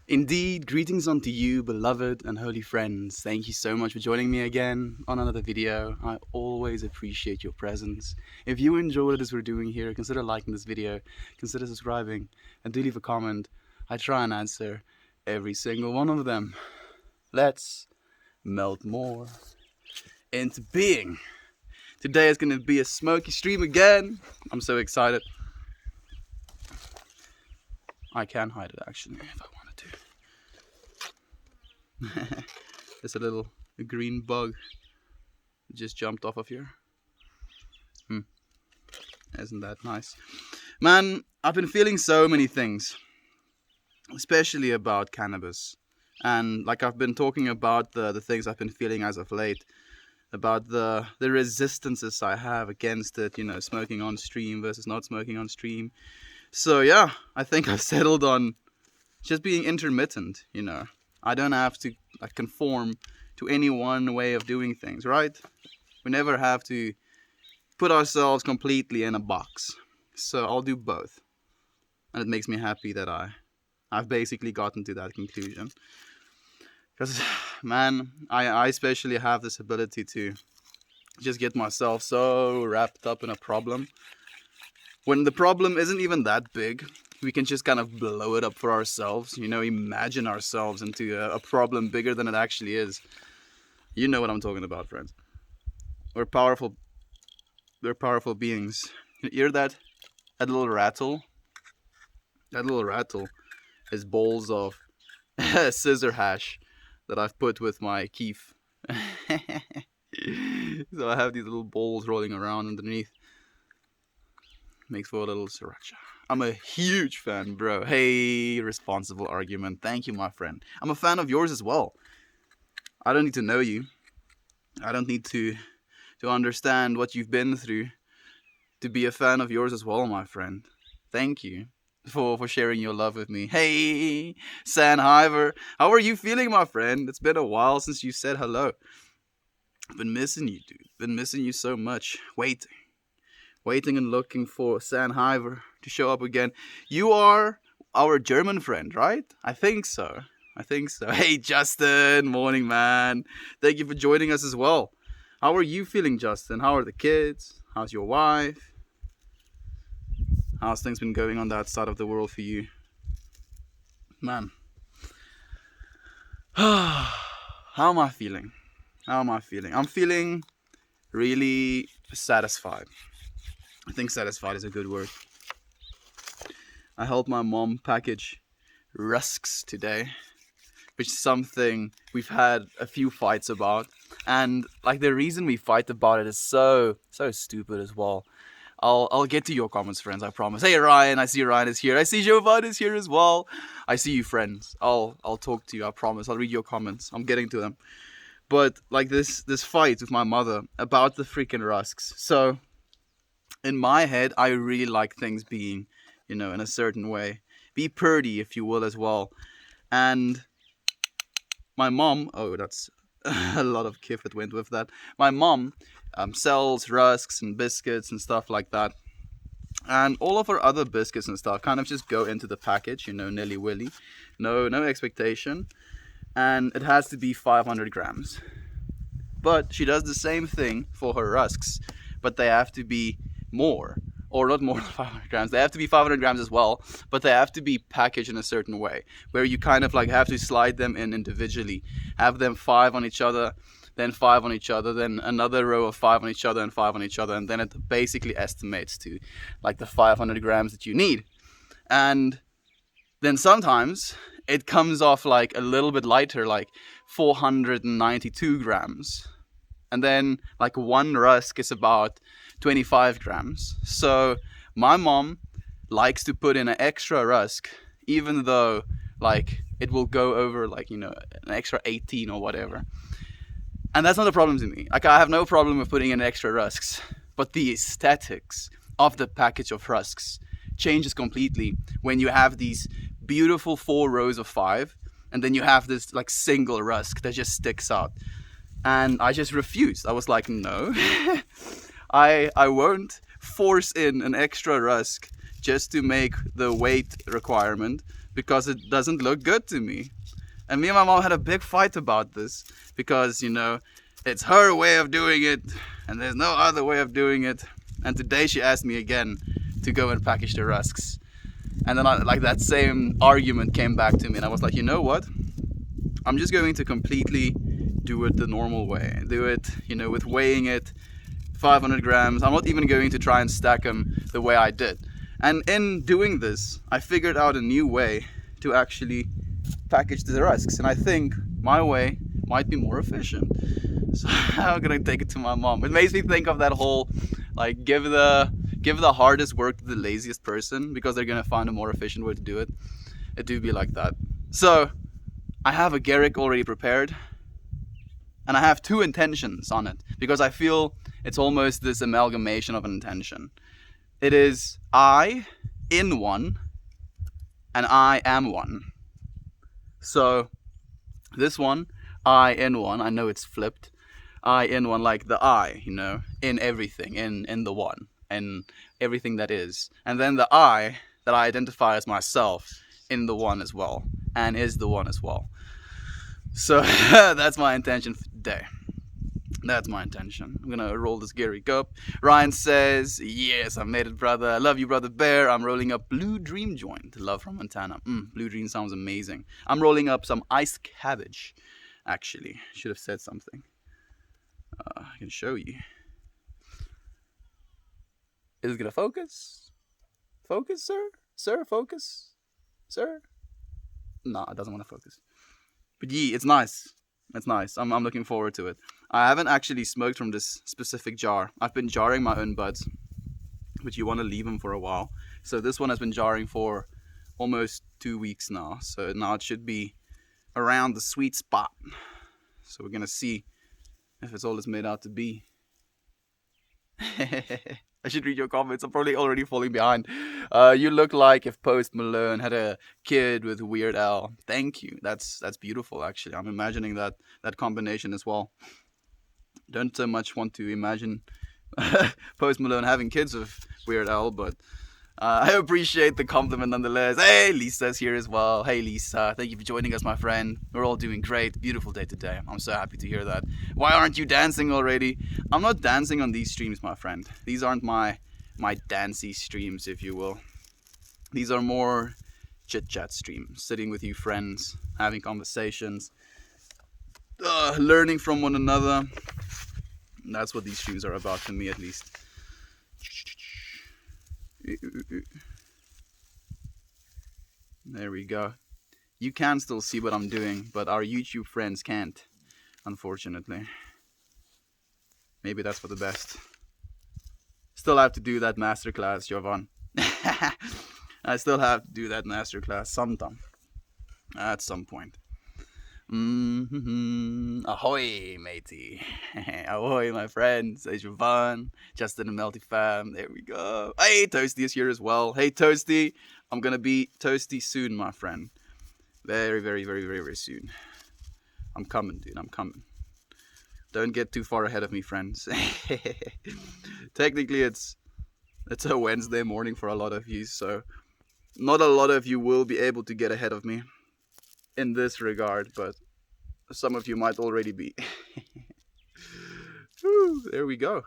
Indeed, greetings unto you, beloved and holy friends. Thank you so much for joining me again on another video. I always appreciate your presence. If you enjoy what it is we're doing here, consider liking this video, consider subscribing, and do leave a comment. I try and answer every single one of them. Let's melt more into being. Today is going to be a smoky stream again. I'm so excited. I can hide it actually if I wanted to. There's a green bug just jumped off of here. Isn't that nice? Man, I've been feeling so many things, especially about cannabis. And like I've been talking about the things I've been feeling as of late, about the resistances I have against it, smoking on stream versus not smoking on stream. So yeah, I think I've settled on just being intermittent, I don't have to conform to any one way of doing things, right? We never have to put ourselves completely in a box. So I'll do both. And it makes me happy that I've basically gotten to that conclusion. Because, man, I especially have this ability to just get myself so wrapped up in a problem. When the problem isn't even that big, we can just kind of blow it up for ourselves, imagine ourselves into a problem bigger than it actually is. You know what I'm talking about, friends. We're powerful beings. You hear that little rattle? That little rattle is bowls of scissor hash that I've put with my keef. So I have these little bowls rolling around underneath. Makes for a little sriracha. I'm a huge fan, bro. Hey, responsible argument. Thank you, my friend. I'm a fan of yours as well. I don't need to know you. I don't need to understand what you've been through to be a fan of yours as well, my friend. Thank you for sharing your love with me. Hey, Sanhiver. How are you feeling, my friend? It's been a while since you said hello. I've been missing you, dude. Been missing you so much. Waiting and looking for Sanhiver to show up again. You are our German friend, right? I think so. Hey, Justin. Morning, man. Thank you for joining us as well. How are you feeling, Justin? How are the kids? How's your wife? How's things been going on that side of the world for you? Man. How am I feeling? I'm feeling really satisfied. I think satisfied is a good word. I helped my mom package rusks today, which is something we've had a few fights about. And the reason we fight about it is so stupid as well. I'll get to your comments, friends, I promise. Hey, Ryan, I see Ryan is here. I see Jovan is here as well. I see you, friends. I'll talk to you, I promise. I'll read your comments. I'm getting to them. But this fight with my mother about the freaking rusks. So in my head, I really like things being, in a certain way. Be purdy, if you will, as well. And my mom, that's a lot of kiff that went with that. My mom sells rusks and biscuits and stuff like that. And all of her other biscuits and stuff kind of just go into the package, nilly-willy. No expectation. And it has to be 500 grams. But she does the same thing for her rusks. But they have to be more, or not more than 500 grams. They have to be 500 grams as well, but they have to be packaged in a certain way, where you kind of have to slide them in individually, have them 5 on each other, then 5 on each other, then another row of 5 on each other and 5 on each other, and then it basically estimates to the 500 grams that you need. And then sometimes it comes off a little bit lighter, 492 grams. And then one rusk is about 25 grams. So my mom likes to put in an extra rusk, even though it will go over an extra 18 or whatever. And that's not a problem to me. I have no problem with putting in extra rusks, but the aesthetics of the package of rusks changes completely when you have these beautiful 4 rows of 5, and then you have this single rusk that just sticks out. And I just refused. I was like, no, I won't force in an extra rusk just to make the weight requirement because it doesn't look good to me. And me and my mom had a big fight about this because, you know, it's her way of doing it and there's no other way of doing it. And today she asked me again to go and package the rusks. And then like that same argument came back to me, and I was like, you know what? I'm just going to completely do it the normal way. Do it, you know, with weighing it 500 grams. I'm not even going to try and stack them the way I did. And in doing this, I figured out a new way to actually package the rusks. And I think my way might be more efficient. So I'm gonna take it to my mom. It makes me think of that whole, like, give the hardest work to the laziest person, because they're gonna find a more efficient way to do it. It do be like that. So I have a Garrick already prepared, and I have two intentions on it, because I feel it's almost this amalgamation of an intention. It is I in one, and I am one. So this one, I in one, I know it's flipped. I in one, like the I, you know, in everything, in the one, in everything that is. And then the I that I identify as myself in the one as well, and is the one as well. So that's my intention for today. That's my intention. I'm gonna roll this Garrick up. Ryan says, yes, I made it, brother. I love you, brother Bear. I'm rolling up Blue Dream joint. Love from Montana. Blue Dream sounds amazing. I'm rolling up some iced cabbage, actually. Should have said something. I can show you. Is it gonna focus? Focus, sir? Sir, focus? Sir? No, it doesn't want to focus. But yeah, it's nice. It's nice. I'm looking forward to it. I haven't actually smoked from this specific jar. I've been jarring my own buds, but you want to leave them for a while. So this one has been jarring for almost 2 weeks now. So now it should be around the sweet spot. So we're gonna see if it's all it's made out to be. I should read your comments. I'm probably already falling behind. You look like if Post Malone had a kid with Weird Al. Thank you. That's beautiful, actually. I'm imagining that combination as well. Don't so much want to imagine Post Malone having kids with Weird Al, but I appreciate the compliment nonetheless. Hey, Lisa's here as well. Hey, Lisa. Thank you for joining us, my friend. We're all doing great. Beautiful day today. I'm so happy to hear that. Why aren't you dancing already? I'm not dancing on these streams, my friend. These aren't my dancey streams, if you will. These are more chit-chat streams. Sitting with you friends, having conversations, learning from one another. That's what these streams are about, to me at least. There we go. You can still see what I'm doing, but our YouTube friends can't, unfortunately. Maybe that's for the best. Still have to do that masterclass, Jovan. I still have to do that masterclass sometime. At some point. Ahoy, matey. Ahoy, my friends. Hey, Jovan. Justin and Melty fam. There we go. Hey, Toasty is here as well. Hey, Toasty. I'm gonna be Toasty soon, my friend. Very, very, very, very, very soon. I'm coming, dude. I'm coming. Don't get too far ahead of me, friends. Technically, it's a Wednesday morning for a lot of you, so not a lot of you will be able to get ahead of me in this regard, but some of you might already be. Whew, there we go.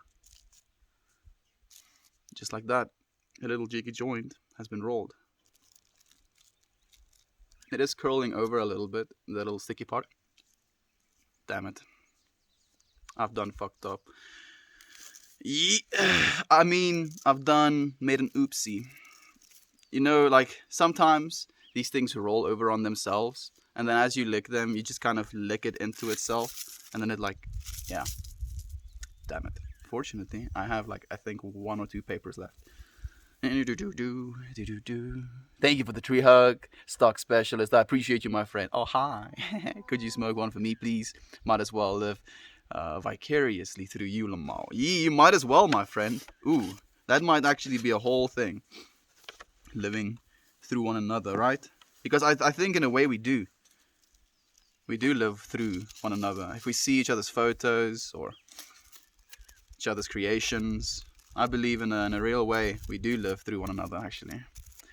Just like that, a little jiggy joint has been rolled. It is curling over a little bit, the little sticky part. Damn it. I've done fucked up. I mean, I've made an oopsie. You know, like, sometimes these things roll over on themselves, and then as you lick them, you just kind of lick it into itself, and then it, like, yeah. Damn it. Fortunately, I have, like, I think 1 or 2 papers left. Thank you for the tree hug, stock specialist. I appreciate you, my friend. Oh, hi. Could you smoke one for me, please? Might as well live vicariously through you, Lamau. Yeah, you might as well, my friend. Ooh, that might actually be a whole thing. Living through one another, right? Because I think in a way we do. We do live through one another. If we see each other's photos or each other's creations, I believe in a real way we do live through one another, actually.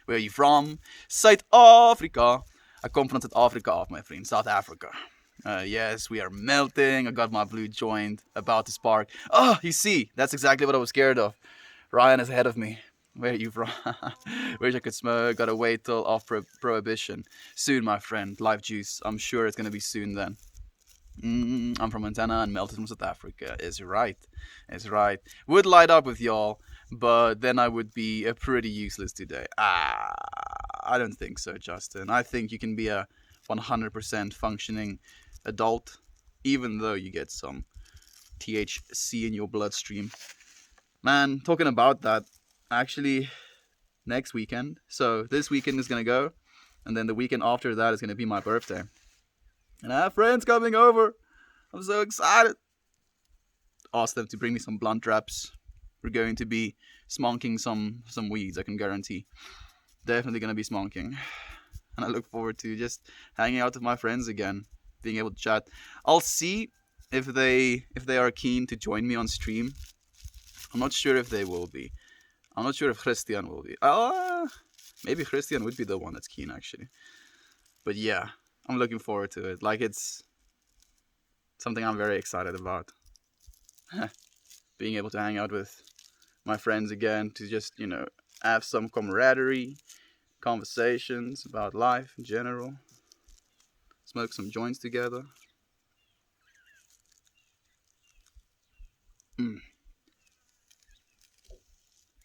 Where are you from? Zuid-Afrika. I come from Zuid-Afrika af, my friend. South Africa. Yes, we are melting. I got my blue joint about to spark. Oh, you see, that's exactly what I was scared of. Ryan is ahead of me. Where are you from? Wish I could smoke. Gotta wait till off prohibition. Soon, my friend. Live juice. I'm sure it's gonna be soon then. I'm from Montana and melted from South Africa. Is right. Is right. Would light up with y'all, but then I would be pretty useless today. I don't think so, Justin. I think you can be a 100% functioning adult, even though you get some THC in your bloodstream. Man, talking about that, actually, next weekend. So this weekend is gonna go, and then the weekend after that is gonna be my birthday. And I have friends coming over. I'm so excited. Ask them to bring me some blunt wraps. We're going to be smonking some weeds, I can guarantee. Definitely gonna be smonking. And I look forward to just hanging out with my friends again, being able to chat. I'll see if they are keen to join me on stream. I'm not sure if they will be. I'm not sure if Christian will be. Maybe Christian would be the one that's keen, actually. But yeah, I'm looking forward to it. Like, it's something I'm very excited about. Being able to hang out with my friends again, to just, have some camaraderie, conversations about life in general, smoke some joints together.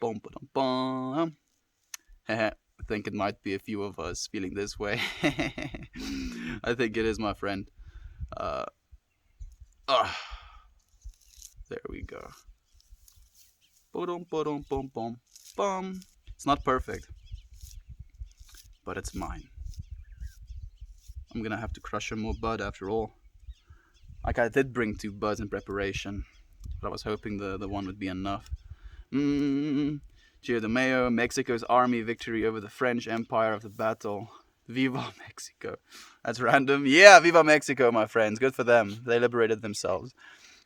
Bum, ba, dum, bum. I think it might be a few of us feeling this way. I think it is, my friend. There we go. Ba-dum, ba-dum, bum, bum, bum. It's not perfect, but it's mine. I'm gonna have to crush some more bud after all. Like, I did bring 2 buds in preparation, but I was hoping the one would be enough. Gio de Mayo, Mexico's army victory over the French Empire of the battle. Viva Mexico. That's random. Yeah, Viva Mexico, my friends. Good for them. They liberated themselves.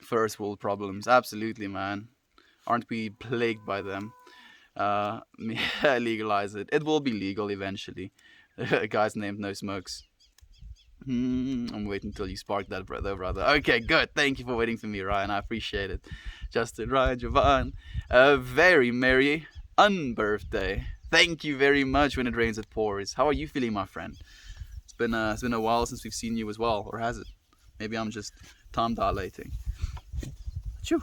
First world problems. Absolutely, man. Aren't we plagued by them? Legalize it. It will be legal eventually. A guy's named No Smokes. I'm waiting until you spark that, brother. Okay, good. Thank you for waiting for me, Ryan. I appreciate it. Justin, Ryan, Jovan. A very merry unbirthday. Thank you very much. When it rains, it pours. How are you feeling, my friend? It's been a while since we've seen you as well, or has it? Maybe I'm just time dilating. Achoo.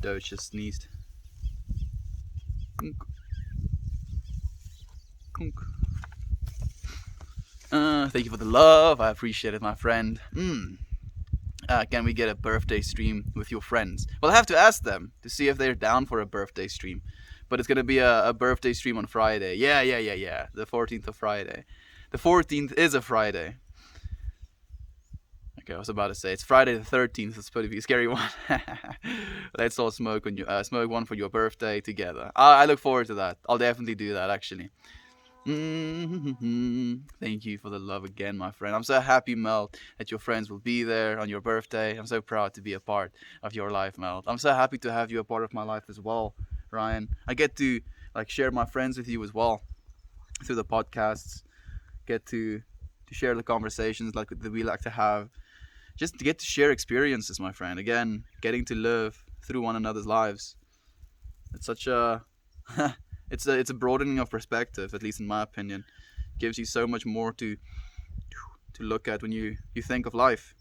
Doge just sneezed. Kunk. Kunk. Thank you for the love. I appreciate it, my friend. Can we get a birthday stream with your friends? Well, I have to ask them to see if they're down for a birthday stream. But it's gonna be a birthday stream on Friday. Yeah. The 14th of Friday. The 14th is a Friday. Okay, I was about to say it's Friday the 13th. It's supposed to be a scary one. Let's all smoke one for your birthday together. I look forward to that. I'll definitely do that, actually. Thank you for the love again, my friend. I'm so happy, Mel, that your friends will be there on your birthday. I'm so proud to be a part of your life, Mel. I'm so happy to have you a part of my life as well, Ryan. I get to share my friends with you as well through the podcasts. Get to share the conversations that we like to have. Just to get to share experiences, my friend. Again, getting to live through one another's lives. It's such a it's a broadening of perspective, at least in my opinion. It gives you so much more to look at when you think of life.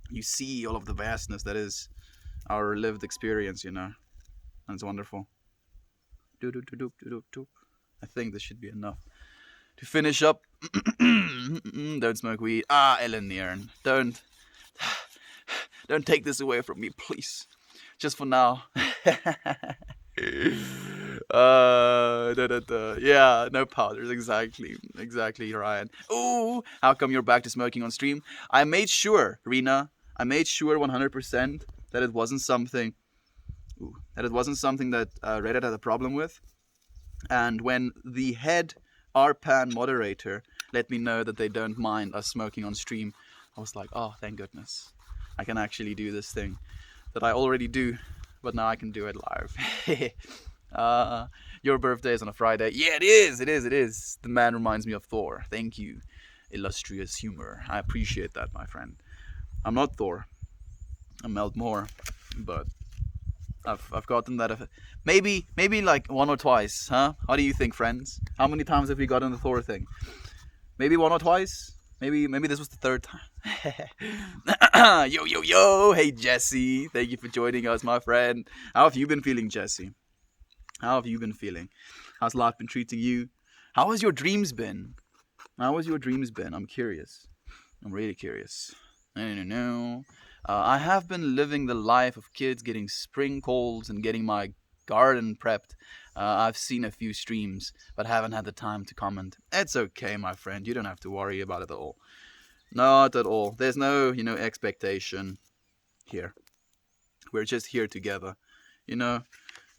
You see all of the vastness that is our lived experience, and it's wonderful. I think this should be enough to finish up. Don't smoke weed. Ellen Nieren, don't take this away from me, please. Just for now. Yeah, no powders. Exactly, Ryan. Ooh, how come you're back to smoking on stream? I made sure, Rena. I made sure 100% that it wasn't something that Reddit had a problem with. And when the head RPAN moderator let me know that they don't mind us smoking on stream, I was like, oh, thank goodness. I can actually do this thing that I already do, but now I can do it live. Your birthday is on a Friday. Yeah, it is. It is. It is. The man reminds me of Thor. Thank you, illustrious humor. I appreciate that, my friend. I'm not Thor. I'm Melt Moore, but I've gotten that. Maybe like one or twice, huh? How do you think, friends? How many times have we gotten the Thor thing? Maybe one or twice. Maybe this was the third time. Yo. Hey Jesse, thank you for joining us, my friend. How have you been feeling, Jesse? How have you been feeling? How's life been treating you? How has your dreams been? How has your dreams been? I'm curious. I'm really curious. No. I have been living the life of kids, getting spring colds and getting my garden prepped. I've seen a few streams, but haven't had the time to comment. It's okay, my friend. You don't have to worry about it at all. Not at all. There's no, expectation here. We're just here together, in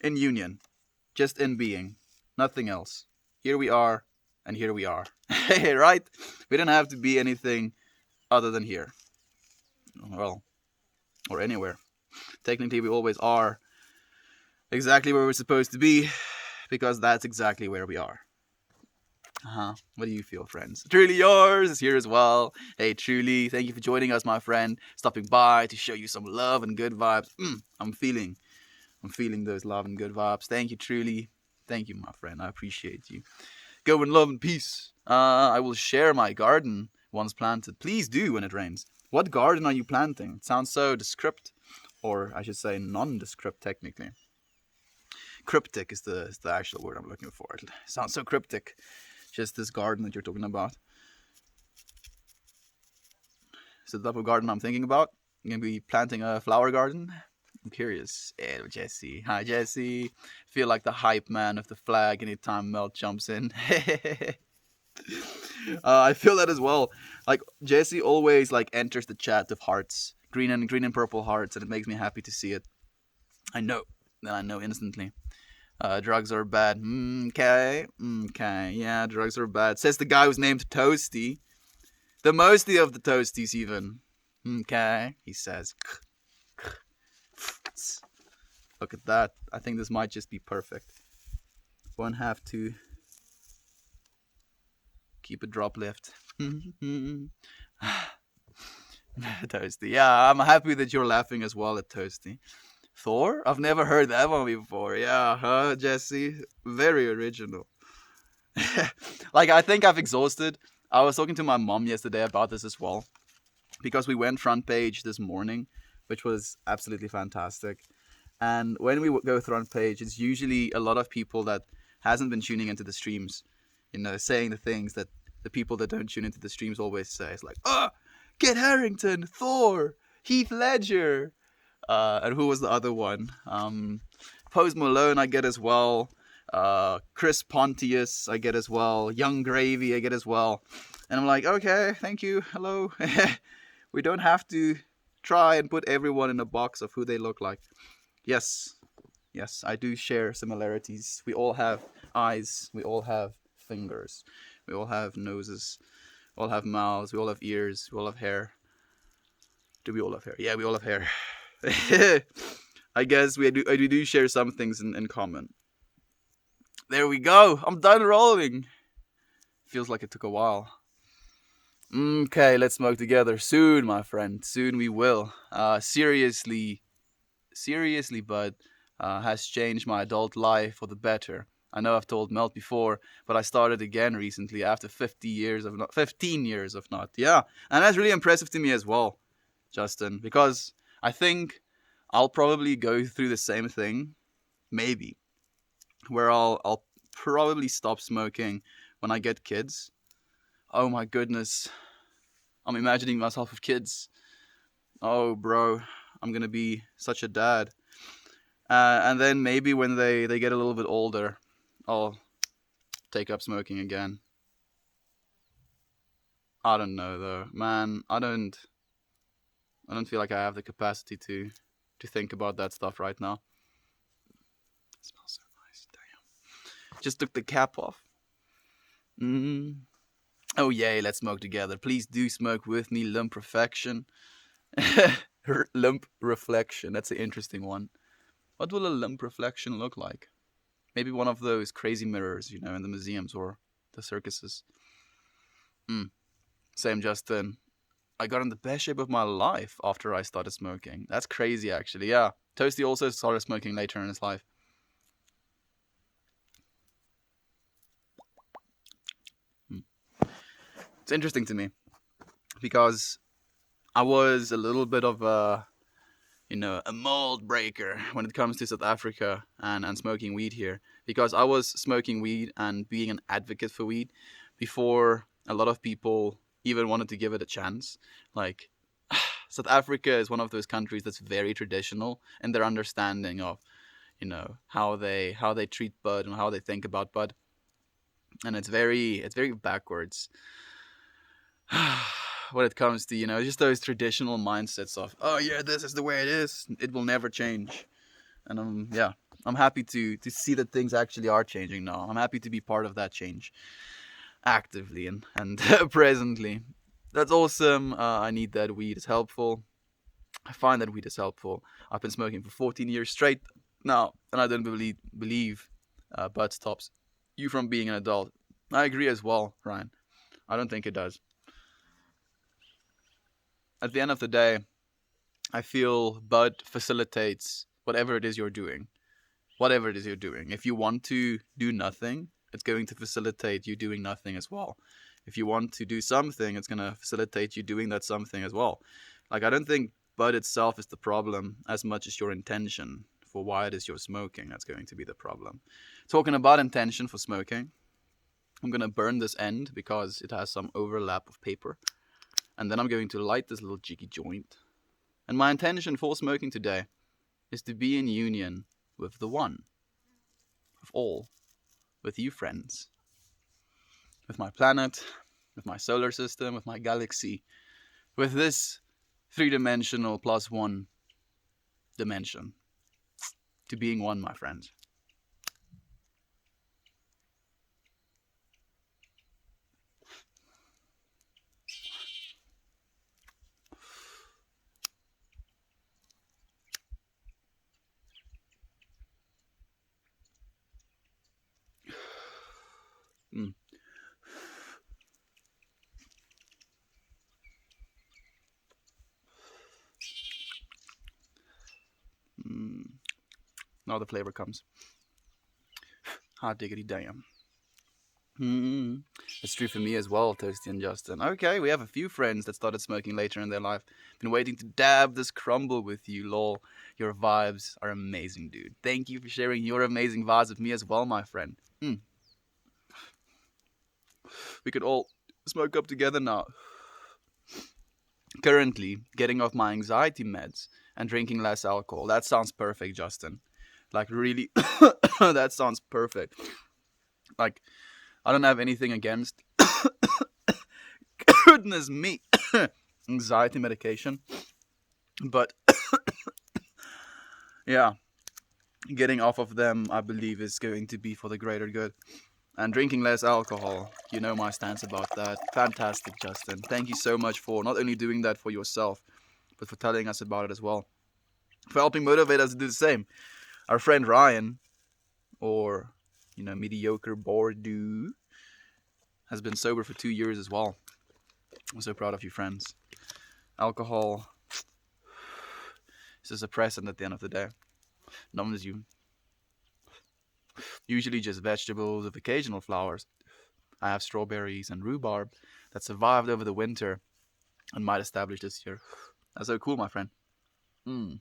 union, just in being, nothing else. Here we are, and here we are. Right? We don't have to be anything other than here. Well, or anywhere. Technically, we always are exactly where we're supposed to be, because that's exactly where we are. What do you feel, friends? Truly Yours is here as well. Hey, Truly, thank you for joining us, my friend. Stopping by to show you some love and good vibes. I'm feeling those love and good vibes. Thank you, Truly. Thank you, my friend. I appreciate you. Go in love and peace. I will share my garden once planted. Please do when it rains. What garden are you planting? It sounds so descript, or I should say nondescript technically. Cryptic is the actual word I'm looking for. It sounds so cryptic. Just this garden that you're talking about. So the type of garden I'm thinking about. I'm going to be planting a flower garden. I'm curious. Hello, Jesse. Hi, Jesse. Feel like the hype man of the flag anytime Melt jumps in. I feel that as well. Like Jesse always enters the chat of hearts, green and purple hearts, and it makes me happy to see it. I know instantly. Drugs are bad. Okay. Yeah, drugs are bad. Says the guy who's named Toasty. The mosty of the Toasties even. Okay, he says. Look at that. I think this might just be perfect. Won't have to keep a drop left. Toasty. Yeah, I'm happy that you're laughing as well at Toasty. Thor? I've never heard that one before. Yeah, Jesse? Very original. I think I've exhausted. I was talking to my mom yesterday about this as well. Because we went front page this morning, which was absolutely fantastic. And when we go front page, it's usually a lot of people that hasn't been tuning into the streams, saying the things that the people that don't tune into the streams always say. It's like, Kit Harington, Thor, Heath Ledger, and who was the other one? Post Malone, I get as well. Chris Pontius, I get as well. Young Gravy, I get as well. And I'm like, okay, thank you, hello. We don't have to try and put everyone in a box of who they look like. Yes, I do share similarities. We all have eyes, we all have fingers, we all have noses, we all have mouths, we all have ears, we all have hair. Do we all have hair? Yeah, we all have hair. I guess we do share some things in common. There we go. I'm done rolling. Feels like it took a while. Okay, let's smoke together soon, my friend. Soon we will. Seriously, bud, has changed my adult life for the better. I know I've told Melt before, but I started again recently after 15 years of not. Yeah, and that's really impressive to me as well, Justin, because I think I'll probably go through the same thing, maybe, where I'll probably stop smoking when I get kids. Oh my goodness, I'm imagining myself with kids. Oh bro, I'm gonna be such a dad. And then maybe when they get a little bit older, I'll take up smoking again. I don't know though, man. I don't feel like I have the capacity to think about that stuff right now. It smells so nice. Damn. Just took the cap off. Oh yay, let's smoke together. Please do smoke with me. Lump Perfection. Lump Reflection. That's an interesting one. What will a lump reflection look like? Maybe one of those crazy mirrors, you know, in the museums or the circuses. Same, Justin. I got in the best shape of my life after I started smoking. That's crazy, actually. Yeah. Toasty also started smoking later in his life. It's interesting to me because I was a little bit of a, you know, a mold breaker when it comes to South Africa and smoking weed here, because I was smoking weed and being an advocate for weed before a lot of people even wanted to give it a chance. Like, South Africa is one of those countries that's very traditional in their understanding of, you know, how they treat bud and how they think about bud, and it's very backwards when it comes to, you know, just those traditional mindsets of, oh yeah, this is the way it is, it will never change. And I'm happy to see that things actually are changing now. I'm happy to be part of that change actively and presently. That's awesome. I need that weed is helpful. I find that weed is helpful. I've been smoking for 14 years straight now, and I don't believe bud stops you from being an adult. I agree as well, Ryan. I don't think it does. At the end of the day, I feel bud facilitates whatever it is you're doing. Whatever it is you're doing. If you want to do nothing, it's going to facilitate you doing nothing as well. If you want to do something, it's going to facilitate you doing that something as well. Like, I don't think bud itself is the problem as much as your intention for why it is you're smoking. That's going to be the problem. Talking about intention for smoking, I'm going to burn this end because it has some overlap of paper. And then I'm going to light this little jiggy joint. And my intention for smoking today is to be in union with the one, with all, with you friends, with my planet, with my solar system, with my galaxy, with this 3-dimensional plus 1 dimension, to being one, my friends. Mm. Now the flavor comes. Hot diggity damn. It's true for me as well, Toasty and Justin. Okay, we have a few friends that started smoking later in their life. Been waiting to dab this crumble with you, lol. Your vibes are amazing, dude. Thank you for sharing your amazing vibes with me as well, my friend. We could all smoke up together now. Currently, getting off my anxiety meds and drinking less alcohol. That sounds perfect, Justin. Like, really, that sounds perfect. Like, I don't have anything against, goodness me, anxiety medication. But, yeah, getting off of them, I believe, is going to be for the greater good. And drinking less alcohol, you know my stance about that. Fantastic, Justin. Thank you so much for not only doing that for yourself, but for telling us about it as well. For helping motivate us to do the same. Our friend Ryan, or, you know, mediocre Bordeaux, has been sober for 2 years as well. I'm so proud of you, friends. Alcohol is a suppressant at the end of the day. Numbs you. Usually just vegetables with occasional flowers. I have strawberries and rhubarb that survived over the winter and might establish this year. That's so cool, my friend. I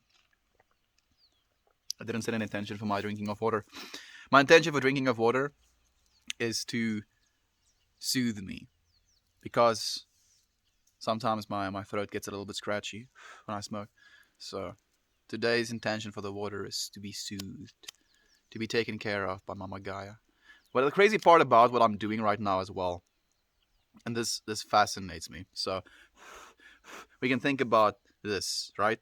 didn't set an intention for my drinking of water. My intention for drinking of water is to soothe me, because sometimes my throat gets a little bit scratchy when I smoke. So today's intention for the water is to be soothed, to be taken care of by Mama Gaia. Well, the crazy part about what I'm doing right now as well, and this fascinates me. So we can think about this, right?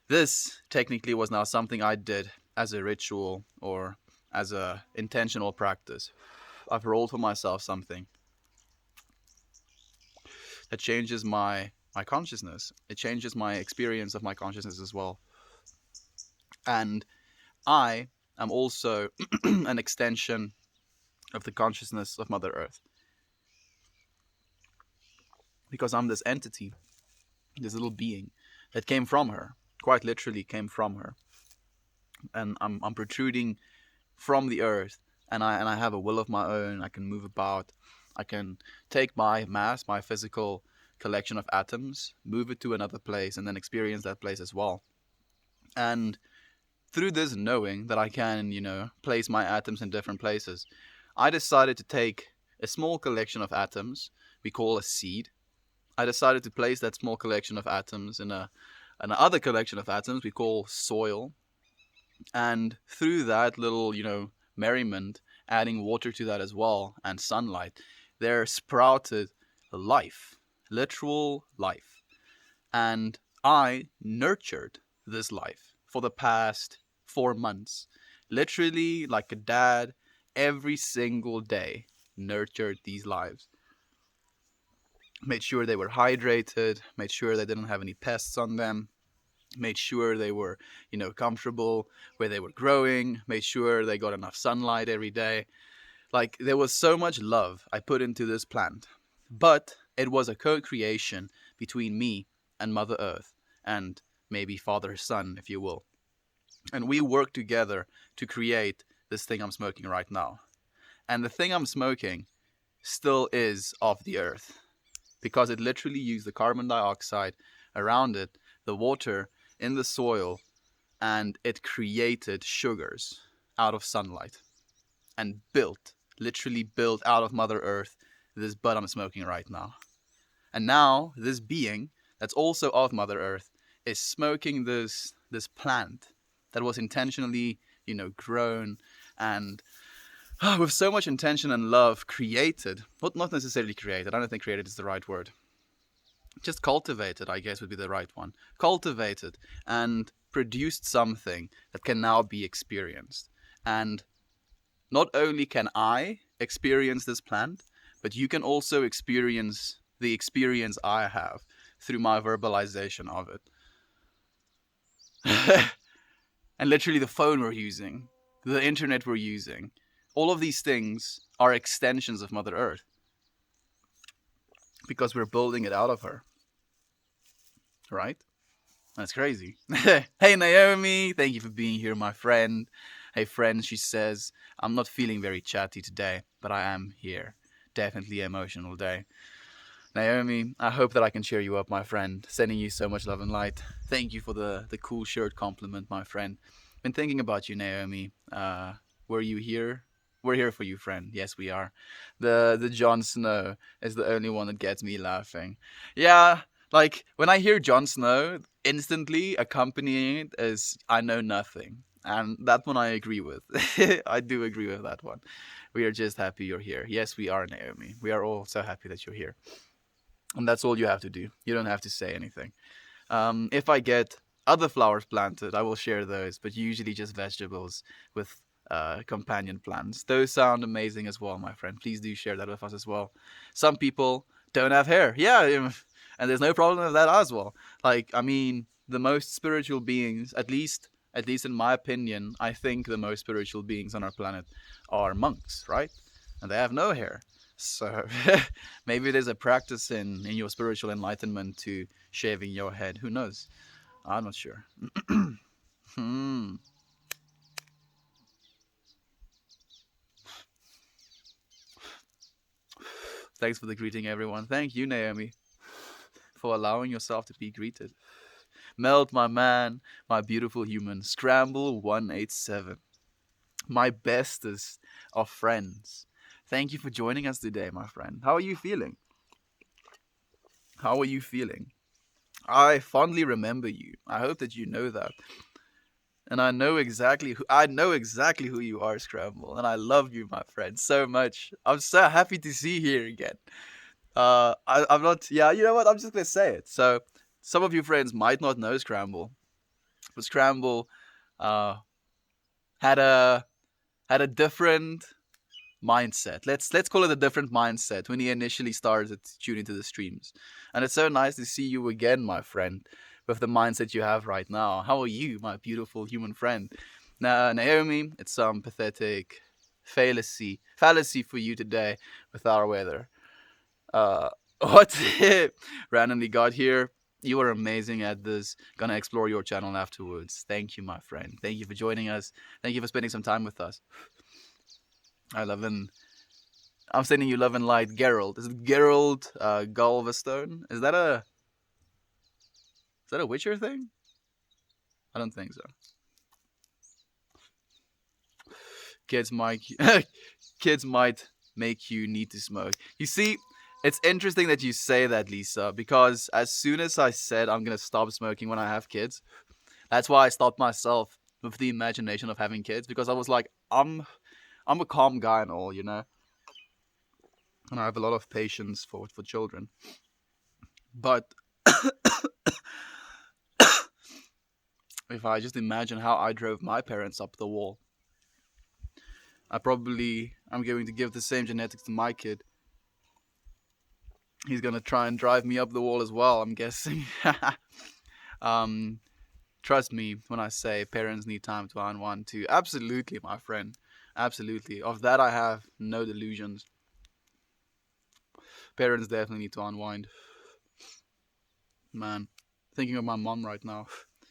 This technically was now something I did as a ritual or as a intentional practice. I've rolled for myself something that changes my consciousness. It changes my experience of my consciousness as well. And I, I'm also an extension of the consciousness of Mother Earth. Because I'm this entity, this little being that came from her, quite literally came from her. And I'm protruding from the earth, and I have a will of my own. I can move about. I can take my mass, my physical collection of atoms, move it to another place, and then experience that place as well. And through this knowing that I can, place my atoms in different places, I decided to take a small collection of atoms we call a seed. I decided to place that small collection of atoms in another collection of atoms we call soil. And through that little, merriment, adding water to that as well, and sunlight, there sprouted life, literal life. And I nurtured this life for the past 4 months. Literally, like a dad, every single day, nurtured these lives. Made sure they were hydrated, made sure they didn't have any pests on them, made sure they were, comfortable where they were growing, made sure they got enough sunlight every day. Like, there was so much love I put into this plant. But it was a co-creation between me and Mother Earth, and maybe Father Son, if you will. And we worked together to create this thing I'm smoking right now. And the thing I'm smoking still is of the earth, because it literally used the carbon dioxide around it, the water in the soil, and it created sugars out of sunlight and literally built out of Mother Earth this bud I'm smoking right now. And now this being that's also of Mother Earth is smoking this plant that was intentionally, grown and with so much intention and love created. Not necessarily created. I don't think created is the right word. Just cultivated, I guess, would be the right one. Cultivated and produced something that can now be experienced. And not only can I experience this plant, but you can also experience the experience I have through my verbalization of it. And literally the phone we're using, the internet we're using, all of these things are extensions of Mother Earth. Because we're building it out of her. Right? That's crazy. Hey Naomi, thank you for being here, my friend. Hey friend, she says, I'm not feeling very chatty today, but I am here. Definitely an emotional day. Naomi, I hope that I can cheer you up, my friend. Sending you so much love and light. Thank you for the cool shirt compliment, my friend. Been thinking about you, Naomi. Were you here? We're here for you, friend. Yes, we are. The Jon Snow is the only one that gets me laughing. Yeah, like when I hear Jon Snow, instantly accompanying it is I know nothing. And that one I agree with. I do agree with that one. We are just happy you're here. Yes, we are, Naomi. We are all so happy that you're here. And that's all you have to do. You don't have to say anything. If I get other flowers planted, I will share those, but usually just vegetables with companion plants. Those sound amazing as well, my friend. Please do share that with us as well. Some people don't have hair. Yeah, and there's no problem with that as well. Like, I mean, the most spiritual beings, at least in my opinion, I think the most spiritual beings on our planet are monks, right? And they have no hair. So maybe there's a practice in your spiritual enlightenment to shaving your head. Who knows? I'm not sure. Thanks for the greeting, everyone. Thank you, Naomi, for allowing yourself to be greeted. Melt, my man, my beautiful human. Scramble 187. My bestest of friends. Thank you for joining us today, my friend. How are you feeling? How are you feeling? I fondly remember you. I hope that you know that. And I know exactly who you are, Scramble. And I love you, my friend, so much. I'm so happy to see you here again. I'm not. Yeah, you know what? I'm just gonna say it. So, some of you friends might not know Scramble, but Scramble had a different mindset. Let's call it a different mindset when he initially started tuning to the streams. And it's so nice to see you again, my friend, with the mindset you have right now. How are you, my beautiful human friend? Naomi, it's some pathetic fallacy for you today with our weather. Uh, what randomly got here? You were amazing at this. Gonna explore your channel afterwards. Thank you, my friend. Thank you for joining us. Thank you for spending some time with us. I'm sending you love and light, Geralt. Is it Geralt Galvestone? Is that a Witcher thing? I don't think so. Kids might kids might make you need to smoke. You see, it's interesting that you say that, Lisa, because as soon as I said I'm gonna stop smoking when I have kids, that's why I stopped myself with the imagination of having kids, because I was like, I'm a calm guy and all, you know, and I have a lot of patience for children. But if I just imagine how I drove my parents up the wall, I'm going to give the same genetics to my kid. He's gonna try and drive me up the wall as well, I'm guessing. Trust me when I say parents need time to unwind too. Absolutely, my friend. Absolutely. Of that I have no delusions. Parents definitely need to unwind. Man, thinking of my mom right now.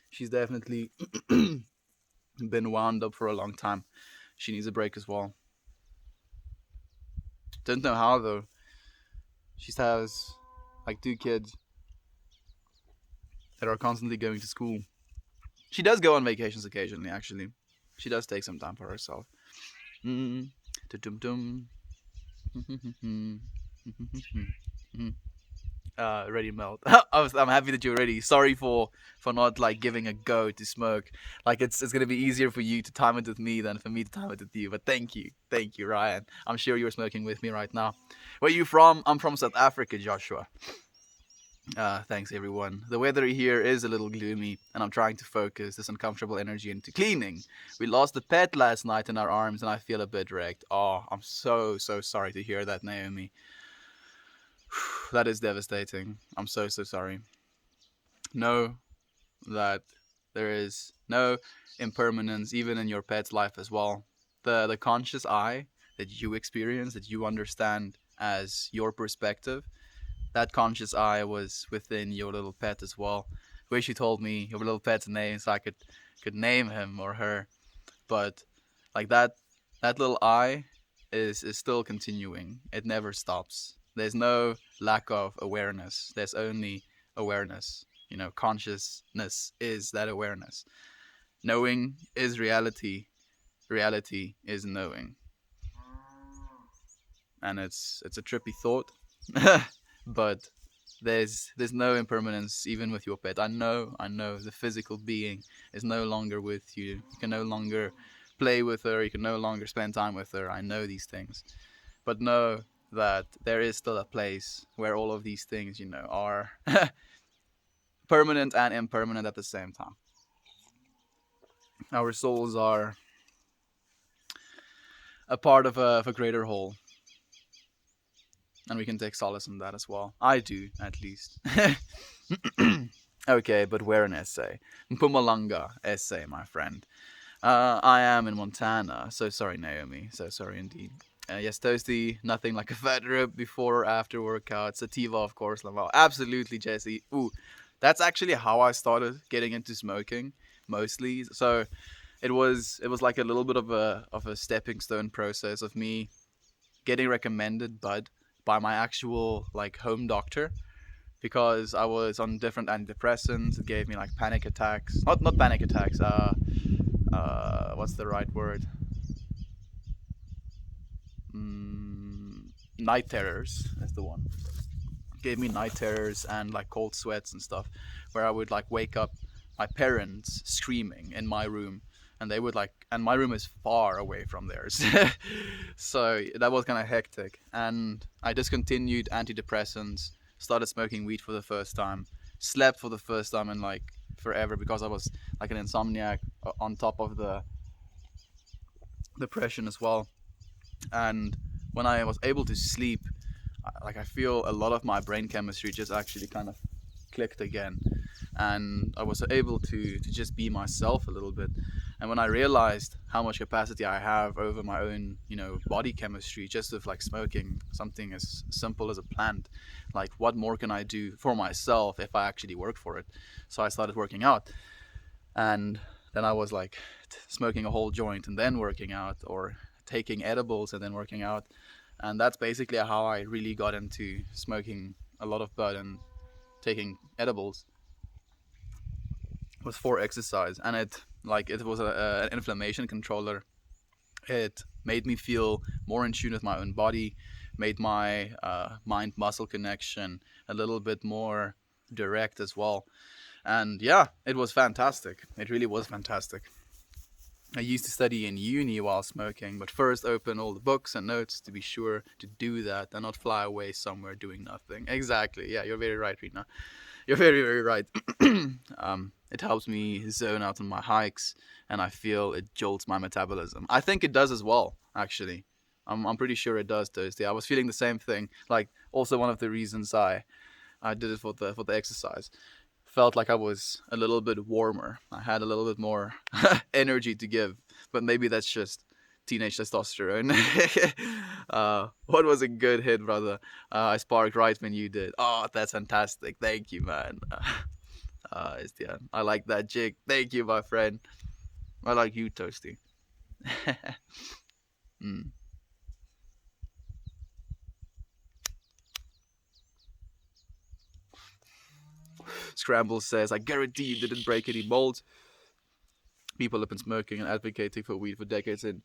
She's definitely been wound up for a long time. She needs a break as well. Don't know how though. She has like 2 kids that are constantly going to school. She does go on vacations occasionally, actually. She does take some time for herself. Ready melt. I'm happy that you're ready. Sorry for not like giving a go to smoke. Like it's gonna be easier for you to time it with me than for me to time it with you. But thank you, Ryan. I'm sure you're smoking with me right now. Where are you from? I'm from South Africa, Joshua. Thanks everyone. The weather here is a little gloomy, and I'm trying to focus this uncomfortable energy into cleaning. We lost a pet last night in our arms, and I feel a bit wrecked. Oh, I'm so sorry to hear that, Naomi. That is devastating. I'm so sorry. Know that there is no impermanence even in your pet's life as well. The conscious I that you experience, that you understand as your perspective, that conscious I was within your little pet as well. Wish you told me your little pet's name so I could name him or her. But like that little I is still continuing. It never stops. There's no lack of awareness. There's only awareness. You know, consciousness is that awareness. Knowing is reality. Reality is knowing. And it's a trippy thought. But there's no impermanence even with your pet. I know the physical being is no longer with you. You can no longer play with her, you can no longer spend time with her. I know these things. But know that there is still a place where all of these things, you know, are permanent and impermanent at the same time. Our souls are a part of a greater whole. And we can take solace in that as well. I do, at least. Okay, but where an essay? Mpumalanga essay, my friend. I am in Montana. So sorry, Naomi. So sorry indeed. Yes, Toasty, nothing like a fat rib before or after workout. Sativa, of course, Laval. Absolutely, Jesse. Ooh, that's actually how I started getting into smoking, mostly. So it was like a little bit of a stepping stone process of me getting recommended bud by my actual like home doctor, because I was on different antidepressants. It gave me like panic attacks. Not panic attacks. What's the right word? Night terrors is the one. It gave me night terrors and like cold sweats and stuff, where I would like wake up my parents screaming in my room, and they would like, and my room is far away from theirs. So that was kind of hectic. And I discontinued antidepressants, started smoking weed for the first time, slept for the first time in like forever, because I was like an insomniac on top of the depression as well. And when I was able to sleep, like I feel a lot of my brain chemistry just actually kind of clicked again, and I was able to just be myself a little bit. And when I realized how much capacity I have over my own, body chemistry, just with like smoking something as simple as a plant, like what more can I do for myself if I actually work for it? So I started working out, and then I was like smoking a whole joint and then working out, or taking edibles and then working out. And that's basically how I really got into smoking a lot of bud and taking edibles, was for exercise. And it was an inflammation controller. It made me feel more in tune with my own body, made my mind muscle connection a little bit more direct as well. And yeah, it was fantastic. It really was fantastic. I used to study in uni while smoking, but first open all the books and notes to be sure to do that and not fly away somewhere doing nothing. Exactly. Yeah, you're very right, Rina. You're very, very right. It helps me zone out on my hikes, and I feel it jolts my metabolism. I think it does as well, actually. I'm pretty sure it does, Toasty. I was feeling the same thing. Like, also one of the reasons I did it for the exercise. Felt like I was a little bit warmer. I had a little bit more energy to give, but maybe that's just teenage testosterone. What was a good hit, brother? I sparked right when you did. Oh, that's fantastic. Thank you, man. I like that jig. Thank you, my friend. I like you, Toasty. mm. Scramble says, I guarantee you didn't break any molds. People have been smoking and advocating for weed for decades in,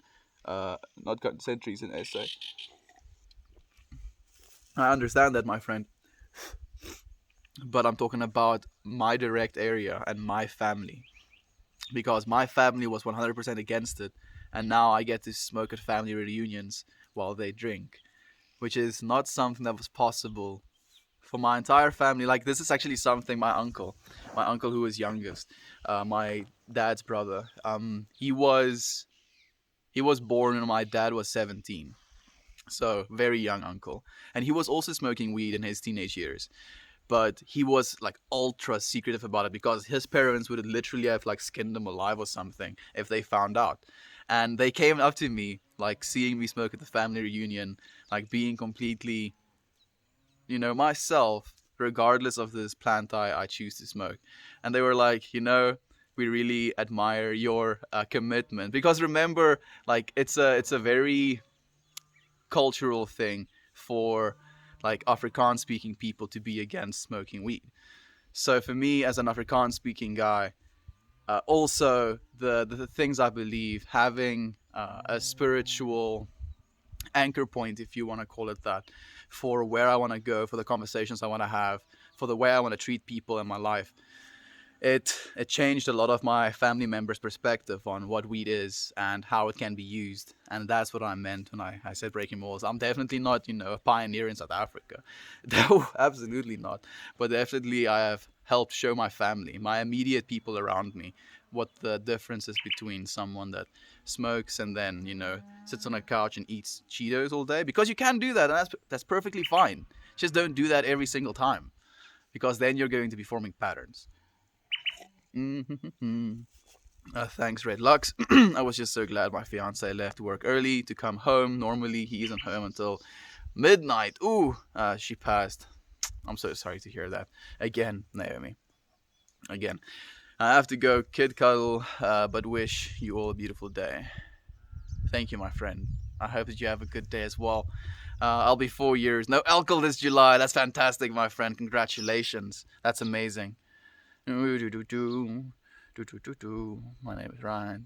not centuries in SA. I understand that, my friend. But I'm talking about my direct area and my family. Because my family was 100% against it. And now I get to smoke at family reunions while they drink. Which is not something that was possible for my entire family. Like, this is actually something my uncle who was youngest, my dad's brother, he was born when my dad was 17, so very young uncle, and he was also smoking weed in his teenage years, but he was like ultra secretive about it because his parents would literally have like skinned him alive or something if they found out. And they came up to me, like seeing me smoke at the family reunion, like being completely, myself, regardless of this plant I choose to smoke. And they were like, we really admire your commitment. Because remember, like, it's a very cultural thing for like Afrikaans speaking people to be against smoking weed. So for me, as an Afrikaans speaking guy, also the things I believe, having a spiritual anchor point, if you want to call it that, for where I want to go, for the conversations I want to have, for the way I want to treat people in my life. It changed a lot of my family members' perspective on what weed is and how it can be used. And that's what I meant when I said breaking walls. I'm definitely not, a pioneer in South Africa. No, absolutely not. But definitely I have helped show my family, my immediate people around me, what the difference is between someone that smokes and then, sits on a couch and eats Cheetos all day. Because you can do that, and that's perfectly fine. Just don't do that every single time, because then you're going to be forming patterns. Thanks, Red Lux. I was just so glad my fiance left work early to come home. Normally, he isn't home until midnight. Ooh, she passed. I'm so sorry to hear that. Again, Naomi. Again. I have to go kid cuddle, but wish you all a beautiful day. Thank you, my friend. I hope that you have a good day as well. I'll be 4 years. No alcohol this July. That's fantastic, my friend. Congratulations. That's amazing. My name is Ryan.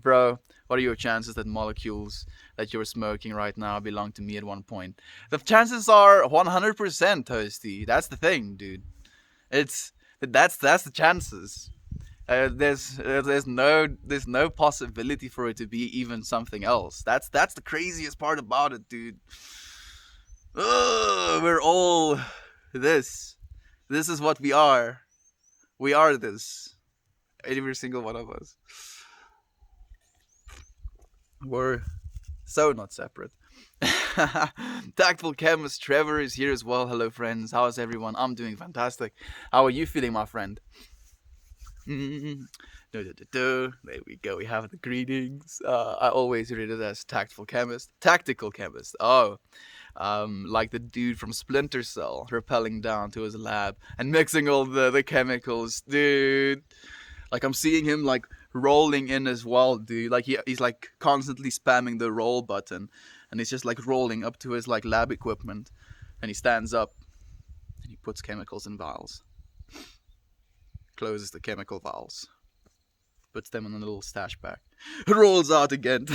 Bro, what are your chances that molecules that you're smoking right now belong to me at one point? The chances are 100%, Toasty. That's the thing, dude. That's the chances. There's no possibility for it to be even something else. That's the craziest part about it, dude. We're all this. This is what we are. We are this. Every single one of us. We're so not separate. Tactful chemist Trevor is here as well. Hello, friends. How's everyone? I'm doing fantastic. How are you feeling, my friend? There we go. We have the greetings. I always read it as tactical chemist. Tactical chemist. Oh, like the dude from Splinter Cell rappelling down to his lab and mixing all the chemicals, dude. Like I'm seeing him like rolling in as well, dude. Like he's like constantly spamming the roll button, and he's just like rolling up to his like lab equipment, and he stands up, and he puts chemicals in vials, closes the chemical vials, puts them in a little stash bag, rolls out again.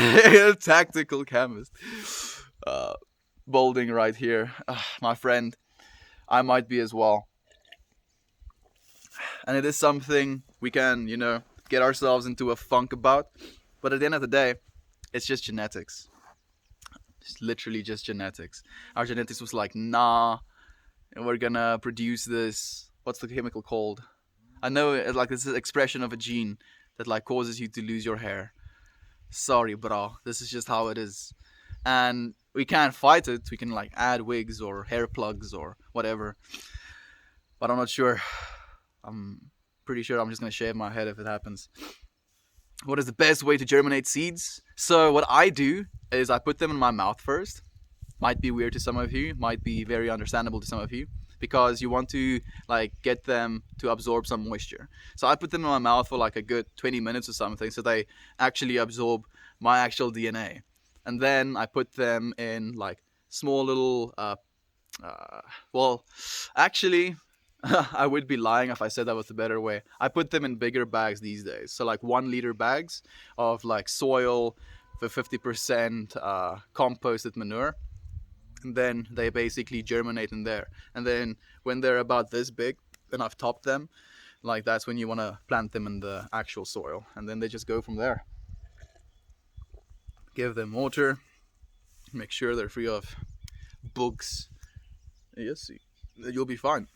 Tactical chemist. Bolding right here. My friend, I might be as well. And it is something we can, get ourselves into a funk about. But at the end of the day, it's just genetics. It's literally just genetics. Our genetics was like, nah, we're gonna produce this. What's the chemical called? I know it's like this is expression of a gene that like causes you to lose your hair. Sorry, bro. This is just how it is. And we can't fight it. We can like add wigs or hair plugs or whatever. But I'm not sure. I'm pretty sure I'm just going to shave my head if it happens. What is the best way to germinate seeds? So what I do is I put them in my mouth first. Might be weird to some of you. Might be very understandable to some of you. Because you want to like get them to absorb some moisture. So I put them in my mouth for like a good 20 minutes or something. So they actually absorb my actual DNA. And then I put them in like small little, actually, I would be lying if I said that was the better way. I put them in bigger bags these days. So like 1 liter bags of like soil for 50% composted manure. And then they basically germinate in there. And then when they're about this big and I've topped them, like that's when you want to plant them in the actual soil. And then they just go from there. Give them water. Make sure they're free of bugs. Yes, you'll be fine.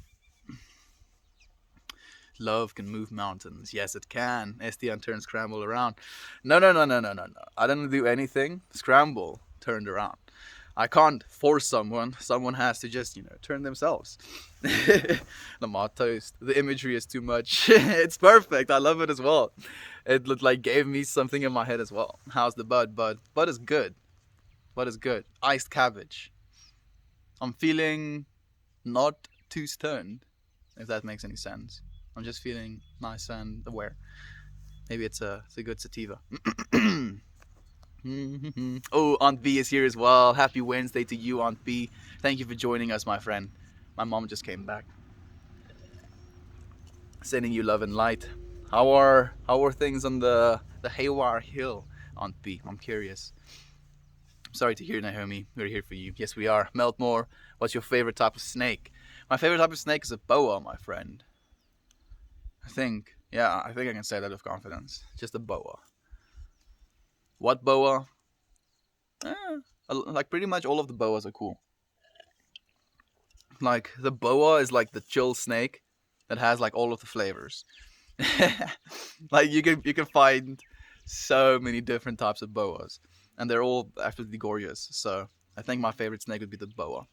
Love can move mountains. Yes, it can. Estian turned Scramble around. No. I didn't do anything. Scramble turned around. I can't force someone. Someone has to just, turn themselves. Lamar toast. The imagery is too much. It's perfect. I love it as well. It looked like gave me something in my head as well. How's the bud? Bud is good. Bud is good. Iced cabbage. I'm feeling not too stoned, if that makes any sense. I'm just feeling nice and aware. Maybe it's a good sativa. Oh, Aunt B is here as well. Happy Wednesday to you, Aunt B. Thank you for joining us, my friend. My mom just came back. Sending you love and light. How are things on the Haywire Hill, Aunt B? I'm curious. Sorry to hear, Naomi. We're here for you. Yes, we are. Meltmore, what's your favorite type of snake? My favorite type of snake is a boa, my friend. I think I can say that with confidence. Just a boa. What boa? Like pretty much all of the boas are cool. Like the boa is like the chill snake that has like all of the flavors. Like you can find so many different types of boas, and they're all absolutely gorgeous. So I think my favorite snake would be the boa.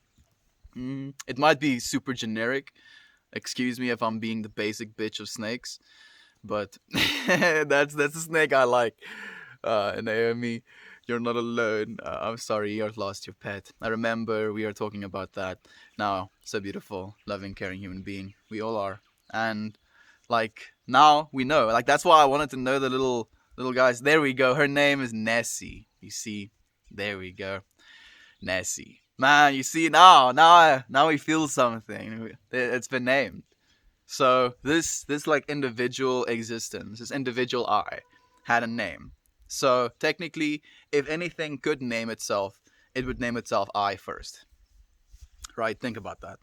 It might be super generic. Excuse me if I'm being the basic bitch of snakes, but that's the snake I like. Naomi, you're not alone. I'm sorry you lost your pet. I remember we are talking about that. Now, so beautiful, loving, caring human being. We all are. And like now we know. Like that's why I wanted to know the little guys. There we go. Her name is Nessie. You see? There we go. Nessie. Man, you see now we feel something. It's been named. So this like individual existence, this individual I, had a name. So technically, if anything could name itself, it would name itself I first. Right? Think about that.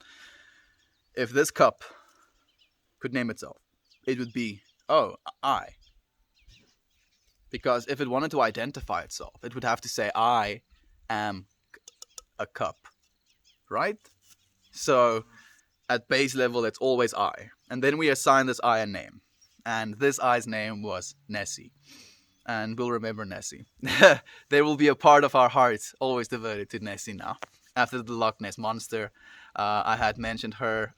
If this cup could name itself, it would be, I. Because if it wanted to identify itself, it would have to say, I am a cup. Right? So at base level, it's always I. And then we assign this I a name. And this I's name was Nessie. And we'll remember Nessie. There will be a part of our hearts always devoted to Nessie now. After the Loch Ness Monster, I had mentioned her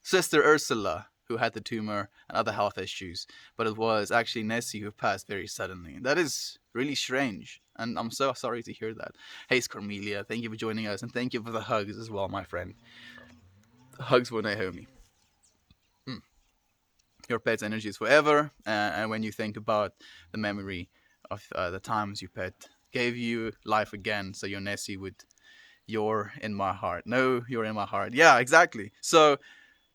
sister Ursula who had the tumor and other health issues, but it was actually Nessie who passed very suddenly. That is really strange, and I'm so sorry to hear that. Hey, Cormelia, thank you for joining us, and thank you for the hugs as well, my friend. Hugs for Naomi. Your pet's energy is forever, and when you think about the memory of the times your pet gave you life again, so your Nessie would, you're in my heart. No, you're in my heart. Yeah, exactly. So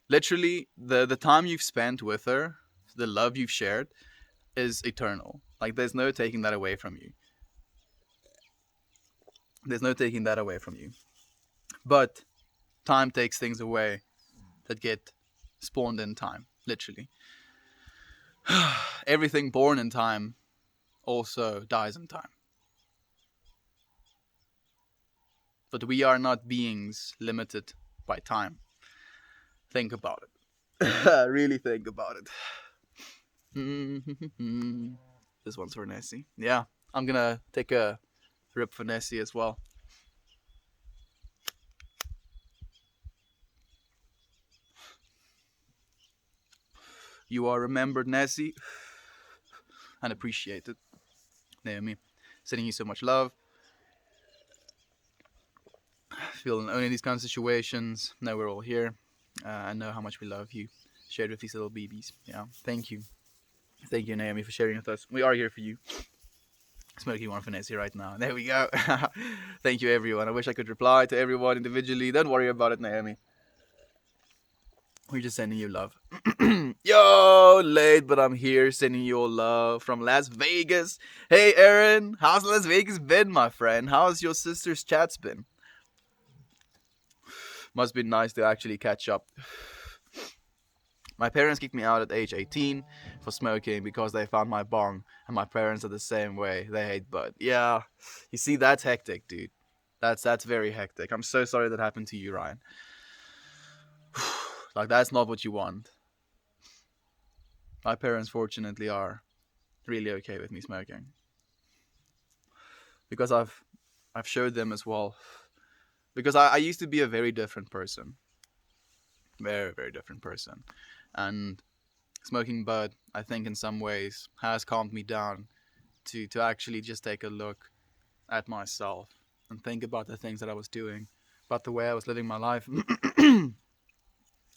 literally, the time you've spent with her, the love you've shared, is eternal. Like, there's no taking that away from you. There's no taking that away from you. But time takes things away that get spawned in time, literally. Everything born in time also dies in time. But we are not beings limited by time. Think about it. Really think about it. This one's for Nessie. Yeah, I'm gonna take a rip for Nessie as well. You are remembered, Nessie, and appreciated. Naomi, sending you so much love. Feeling alone in these kind of situations. Know we're all here. I know how much we love you. Shared with these little babies. Yeah, thank you. Thank you, Naomi, for sharing with us. We are here for you. Smoking one for Nessie right now. There we go. Thank you, everyone. I wish I could reply to everyone individually. Don't worry about it, Naomi. We're just sending you love. Yo, late, but I'm here sending you all love from Las Vegas. Hey, Aaron, how's Las Vegas been, my friend? How's your sister's chats been? Must be nice to actually catch up. My parents kicked me out at age 18 for smoking because they found my bong, and my parents are the same way. They hate bud. Yeah, you see, that's hectic, dude. That's very hectic. I'm so sorry that happened to you, Ryan. Like, that's not what you want. My parents, fortunately, are really okay with me smoking, because I've showed them as well. Because I used to be a very different person. Very, very different person. And smoking bud, I think in some ways, has calmed me down to actually just take a look at myself and think about the things that I was doing, about the way I was living my life.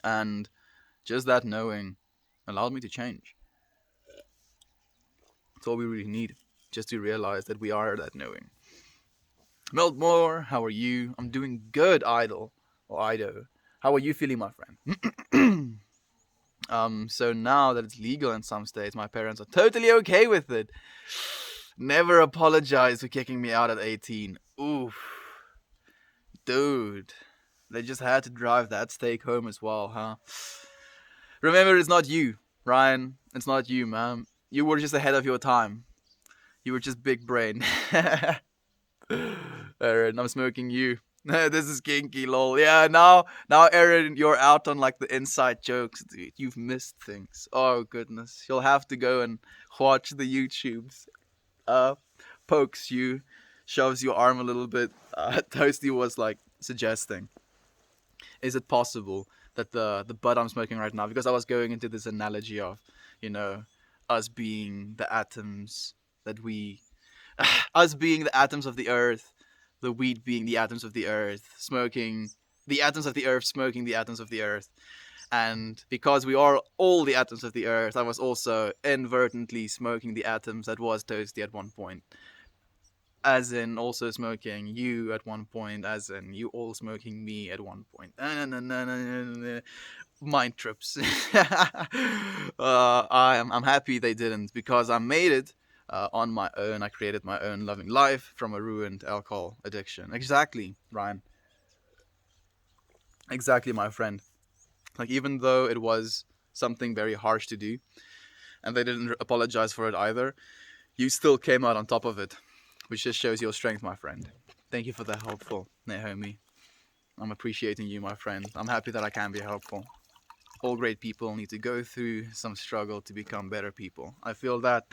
And just that knowing allowed me to change. That's all we really need, just to realize that we are that knowing. Meltmore, how are you? I'm doing good, Idol. Or Ido. How are you feeling, my friend? So now that it's legal in some states, my parents are totally okay with it. Never apologize for kicking me out at 18. Oof. Dude. They just had to drive that steak home as well, huh? Remember, it's not you, Ryan. It's not you, man. You were just ahead of your time. You were just big brain. Aaron, I'm smoking you. This is kinky, lol. Yeah, now, Aaron, you're out on like the inside jokes, dude. You've missed things. Oh goodness, you'll have to go and watch the YouTubes. Pokes you, shoves your arm a little bit. Toasty was like suggesting, is it possible that the bud I'm smoking right now, because I was going into this analogy of, us being the atoms that we, us being the atoms of the earth, the weed being the atoms of the earth, smoking the atoms of the earth, smoking the atoms of the earth. And because we are all the atoms of the earth, I was also inadvertently smoking the atoms that was Toasty at one point. As in also smoking you at one point, as in you all smoking me at one point. Mind trips. I'm happy they didn't, because I made it on my own. I created my own loving life from a ruined alcohol addiction. Exactly, Ryan. Exactly, my friend. Like, even though it was something very harsh to do, and they didn't apologize for it either, you still came out on top of it, which just shows your strength, my friend. Thank you for the helpful, Naomi. I'm appreciating you, my friend. I'm happy that I can be helpful. All great people need to go through some struggle to become better people. I feel that.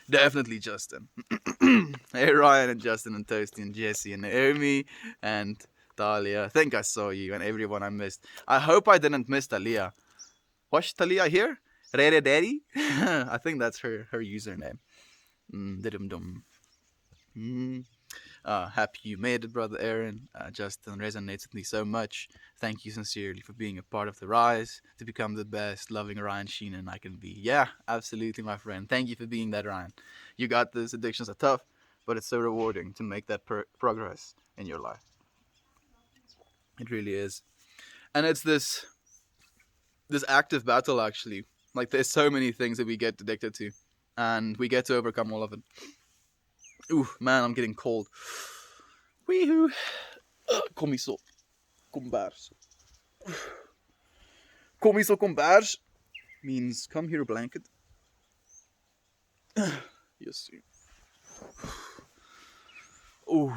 Definitely, Justin. Hey, Ryan and Justin and Toasty and Jesse and Naomi and Dahlia. I think I saw you and everyone I missed. I hope I didn't miss Dahlia. Wash Talia here? Rere Daddy? I think that's her username. Didum-dum. Happy you made it, brother Aaron. Justin resonates with me so much. Thank you sincerely for being a part of the rise to become the best loving Ryan Sheenan I can be. Yeah, absolutely, my friend. Thank you for being that, Ryan. You got this. Addictions are tough, but it's so rewarding to make that progress in your life. It really is. And it's this active battle, actually. Like, there's so many things that we get addicted to, and we get to overcome all of it. Ooh, man, I'm getting cold. Weehoo. Comiso. Combars. Comiso combars means come here, blanket. Yes. Ooh.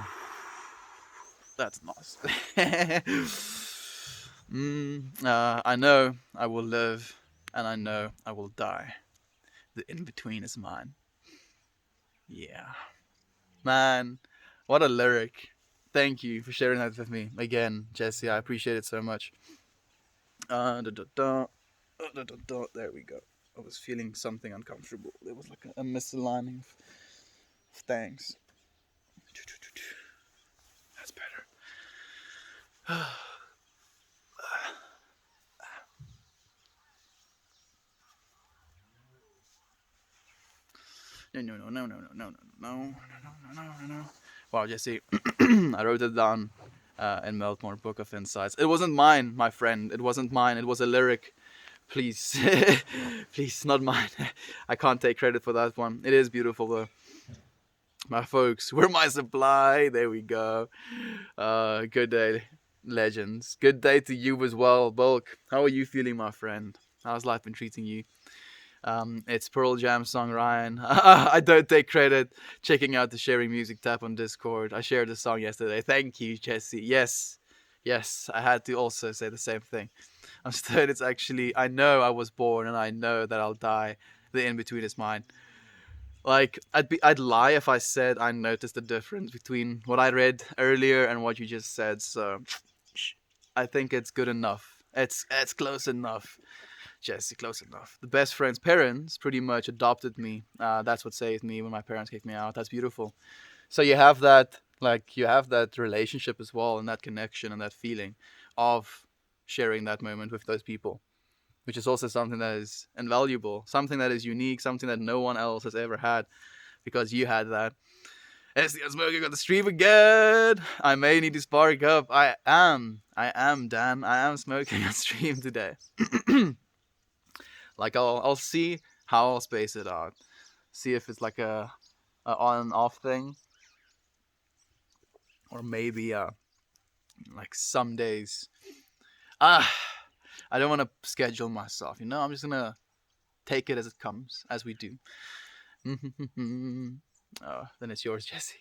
That's nice. I know I will live, and I know I will die. The in-between is mine. Yeah. Man, what a lyric. Thank you for sharing that with me. Again, Jesse, I appreciate it so much. There we go. I was feeling something uncomfortable. There was like a misalignment of things. That's better. No. Wow, Jesse, I wrote it down in Meltmore Book of Insights. It wasn't mine, my friend. It wasn't mine. It was a lyric. Please, please, not mine. I can't take credit for that one. It is beautiful though. My folks, we're my supply. There we go. Good day, legends. Good day to you as well, Bulk. How are you feeling, my friend? How's life been treating you? It's Pearl Jam song, Ryan. I don't take credit. Checking out the Sharing Music tab on Discord. I shared the song yesterday. Thank you, Jesse. Yes, I had to also say the same thing. I'm scared. It's actually, I know I was born and I know that I'll die. The in-between is mine. Like, I'd lie if I said I noticed the difference between what I read earlier and what you just said. So, I think it's good enough. It's close enough. Jesse, close enough. The best friend's parents pretty much adopted me. That's what saved me when my parents kicked me out. That's beautiful. So you have that relationship as well, and that connection and that feeling of sharing that moment with those people, which is also something that is invaluable, something that is unique, something that no one else has ever had, because you had that. SDN smoking on the stream again. I may need to spark up. I am, Dan. I am smoking on stream today. Like, I'll see how I'll space it out. See if it's like a on and off thing, or maybe like some days. I don't want to schedule myself. I'm just gonna take it as it comes, as we do. Oh, then it's yours, Jesse.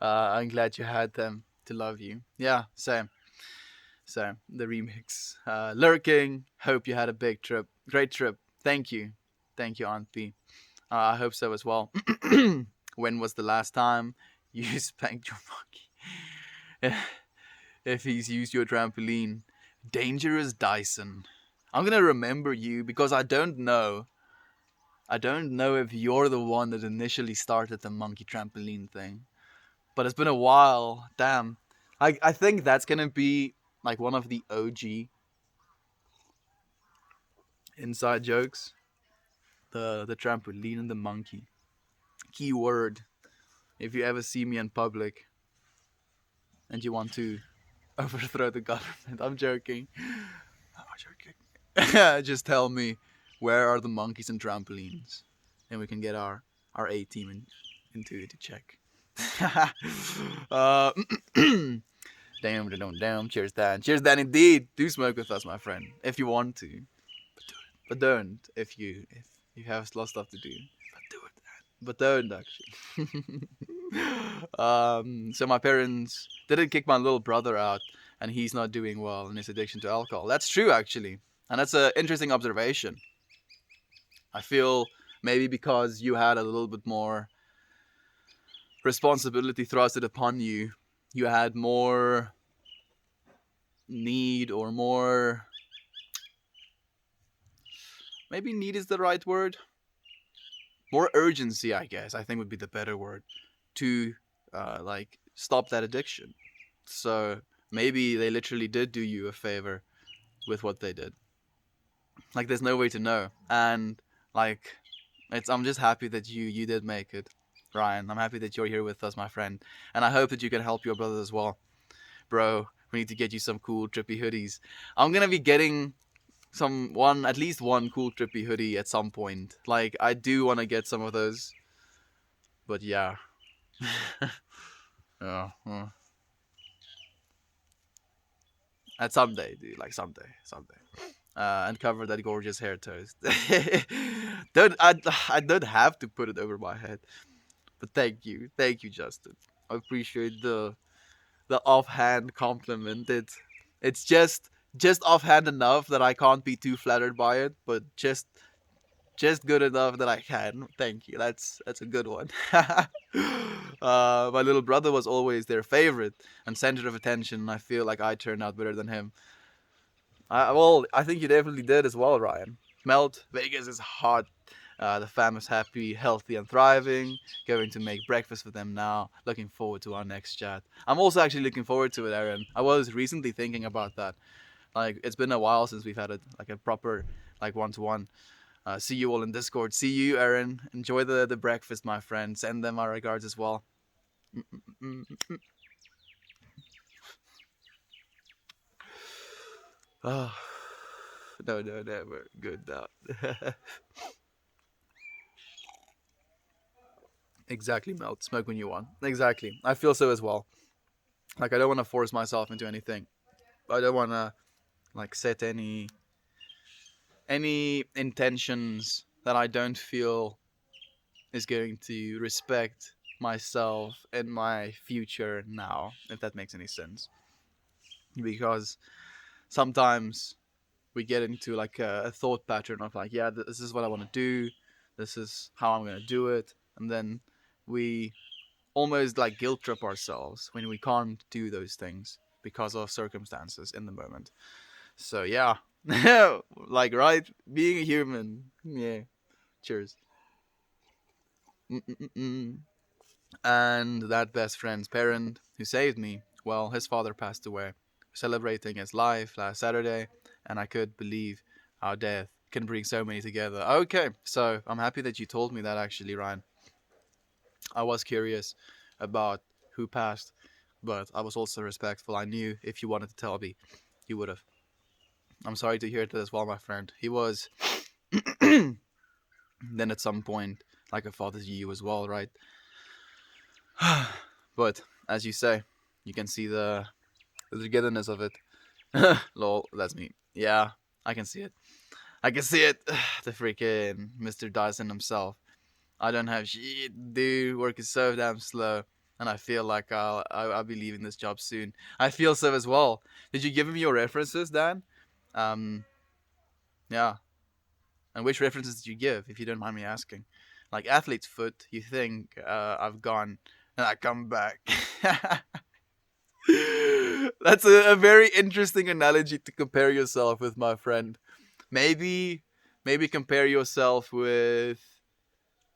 I'm glad you had them to love you. Yeah, same. So, the remix. Lurking, hope you had a big trip. Great trip. Thank you. Thank you, Aunt B. I hope so as well. When was the last time you spanked your monkey? If he's used your trampoline. Dangerous Dyson. I'm gonna remember you because I don't know. I don't know if you're the one that initially started the monkey trampoline thing. But it's been a while. Damn. I think that's gonna be like one of the OG inside jokes. The trampoline and the monkey. Keyword. If you ever see me in public and you want to overthrow the government. I'm joking. Just tell me, where are the monkeys and trampolines? And we can get our A team into it to check. Damn. Cheers, Dan. Cheers, Dan, indeed. Do smoke with us, my friend, if you want to. But don't if you have lots of stuff to do. But do it, Dan. But don't, actually. So my parents didn't kick my little brother out, and he's not doing well in his addiction to alcohol. That's true, actually. And that's an interesting observation. I feel maybe because you had a little bit more responsibility thrusted upon you, you had more need or more maybe need is the right word. More urgency, I guess, I think would be the better word to like stop that addiction. So maybe they literally did do you a favor with what they did. Like there's no way to know, and like I'm just happy that you did make it, Ryan. I'm happy that you're here with us, my friend, and I hope that you can help your brother as well, bro. We need to get you some cool trippy hoodies. I'm gonna be getting at least one cool trippy hoodie at some point. Like I do want to get some of those, but yeah. Yeah. At someday, dude. Like someday. And cover that gorgeous hair toast. don't I don't have to put it over my head, but thank you, Justin. I appreciate the offhand compliment. It's just offhand enough that I can't be too flattered by it, but just good enough that I can. Thank you. That's a good one. My little brother was always their favorite and center of attention, and I feel like I turned out better than him. Well, I think you definitely did as well, Ryan. Melt, Vegas is hot. The fam is happy, healthy, and thriving. Going to make breakfast for them now. Looking forward to our next chat. I'm also actually looking forward to it, Aaron. I was recently thinking about that. Like it's been a while since we've had a proper like one-to-one. See you all in Discord. See you, Aaron. Enjoy the breakfast, my friend. Send them my regards as well. Oh, no, never. Good now. Exactly, Melt. Smoke when you want. Exactly. I feel so as well. Like I don't want to force myself into anything. I don't want to like set any intentions that I don't feel is going to respect myself and my future now, if that makes any sense. Because sometimes we get into like a thought pattern of like, yeah, this is what I want to do, this is how I'm going to do it, and then we almost like guilt trip ourselves when we can't do those things because of circumstances in the moment. So yeah, like right, being a human. Yeah, cheers. Mm-mm-mm. And that best friend's parent who saved me, well, his father passed away, celebrating his life last Saturday, and I could believe how death can bring so many together. Okay, so I'm happy that you told me that actually, Ryan. I was curious about who passed, but I was also respectful. I knew if you wanted to tell me, you would have. I'm sorry to hear that as well, my friend. He was then at some point like a father to you as well, right? But as you say, you can see the togetherness of it. Lol, that's me. Yeah, I can see it. I can see it. The freaking Mr. Dyson himself. I don't have shit, dude. Work is so damn slow, and I feel like I'll be leaving this job soon. I feel so as well. Did you give me your references, Dan? Um, yeah. And which references did you give, if you don't mind me asking? Like athlete's foot. You think I've gone and I come back. That's a very interesting analogy to compare yourself with, my friend. Maybe maybe compare yourself with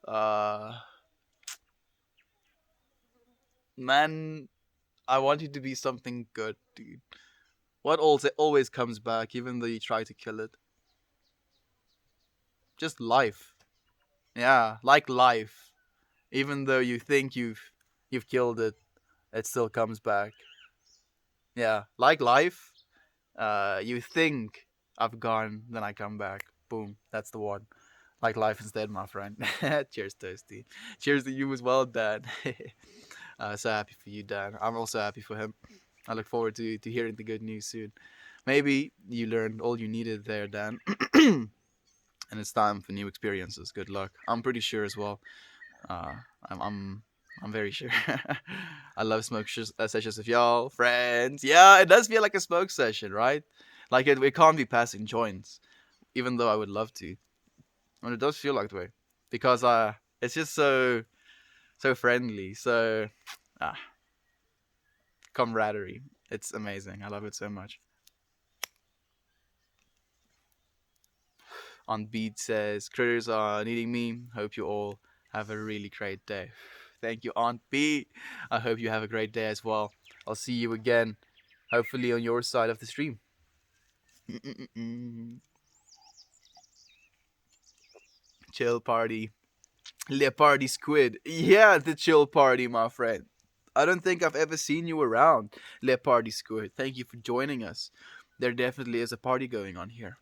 uh man, I want you to be something good, dude. What also always comes back even though you try to kill it? Just life. Yeah, like life. Even though you think you've killed it, it still comes back. Yeah, like life. You think I've gone, then I come back. Boom, that's the one. Like life instead, my friend. Cheers, Toasty. Cheers to you as well, Dan. So happy for you, Dan. I'm also happy for him. I look forward to hearing the good news soon. Maybe you learned all you needed there, Dan. And it's time for new experiences. Good luck. I'm pretty sure as well. Uh, I'm, I'm, I'm very sure. I love sessions with y'all, friends. Yeah, it does feel like a smoke session, right? Like it can't be passing joints, even though I would love to. And it does feel like the way because it's just so friendly, so ah, camaraderie. It's amazing. I love it so much. On Beat says, critters are needing me. Hope you all have a really great day. Thank you, Aunt B. I hope you have a great day as well. I'll see you again, hopefully on your side of the stream. Chill party. Leopardy Squid. Yeah, the chill party, my friend. I don't think I've ever seen you around, Leopardy Squid. Thank you for joining us. There definitely is a party going on here.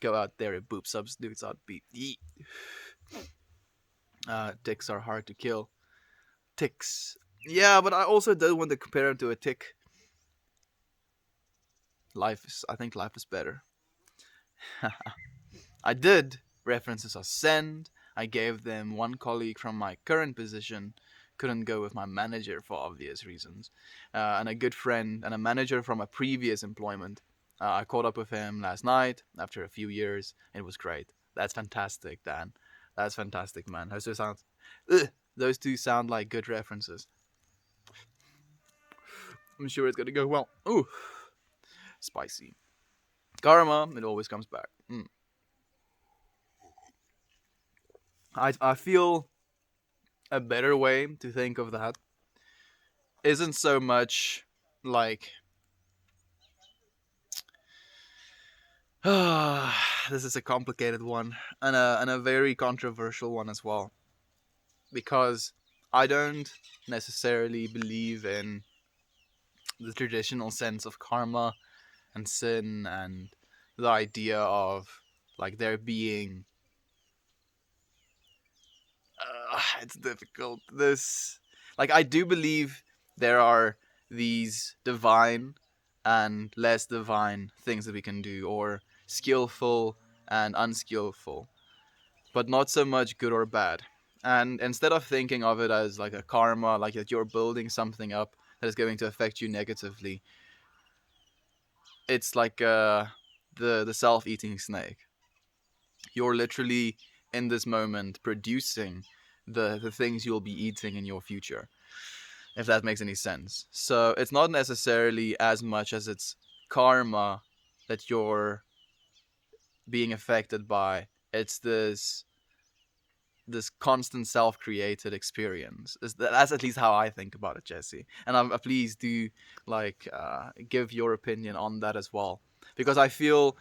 Go out there and boop substitutes on beat. Ticks are hard to kill. Ticks. Yeah, but I also don't want to compare them to a tick. I think life is better. I did. References are sent. I gave them one colleague from my current position. Couldn't go with my manager for obvious reasons. And a good friend and a manager from a previous employment. I caught up with him last night after a few years. It was great. That's fantastic, Dan. That's fantastic, man. Those two sound like good references. I'm sure it's gonna go well. Ooh, spicy. Karma, it always comes back. I feel a better way to think of that isn't so much like this is a complicated one and a very controversial one as well, because I don't necessarily believe in the traditional sense of karma and sin and the idea of like there being it's difficult. This, like, I do believe there are these divine and less divine things that we can do, or skillful and unskillful, but not so much good or bad. And instead of thinking of it as like a karma, like that you're building something up that is going to affect you negatively, it's like the self-eating snake. You're literally in this moment producing the things you'll be eating in your future, if that makes any sense. So it's not necessarily as much as it's karma that you're being affected by. It's this constant self-created experience. That's at least how I think about it, Jesse. And please do give your opinion on that as well, because I feel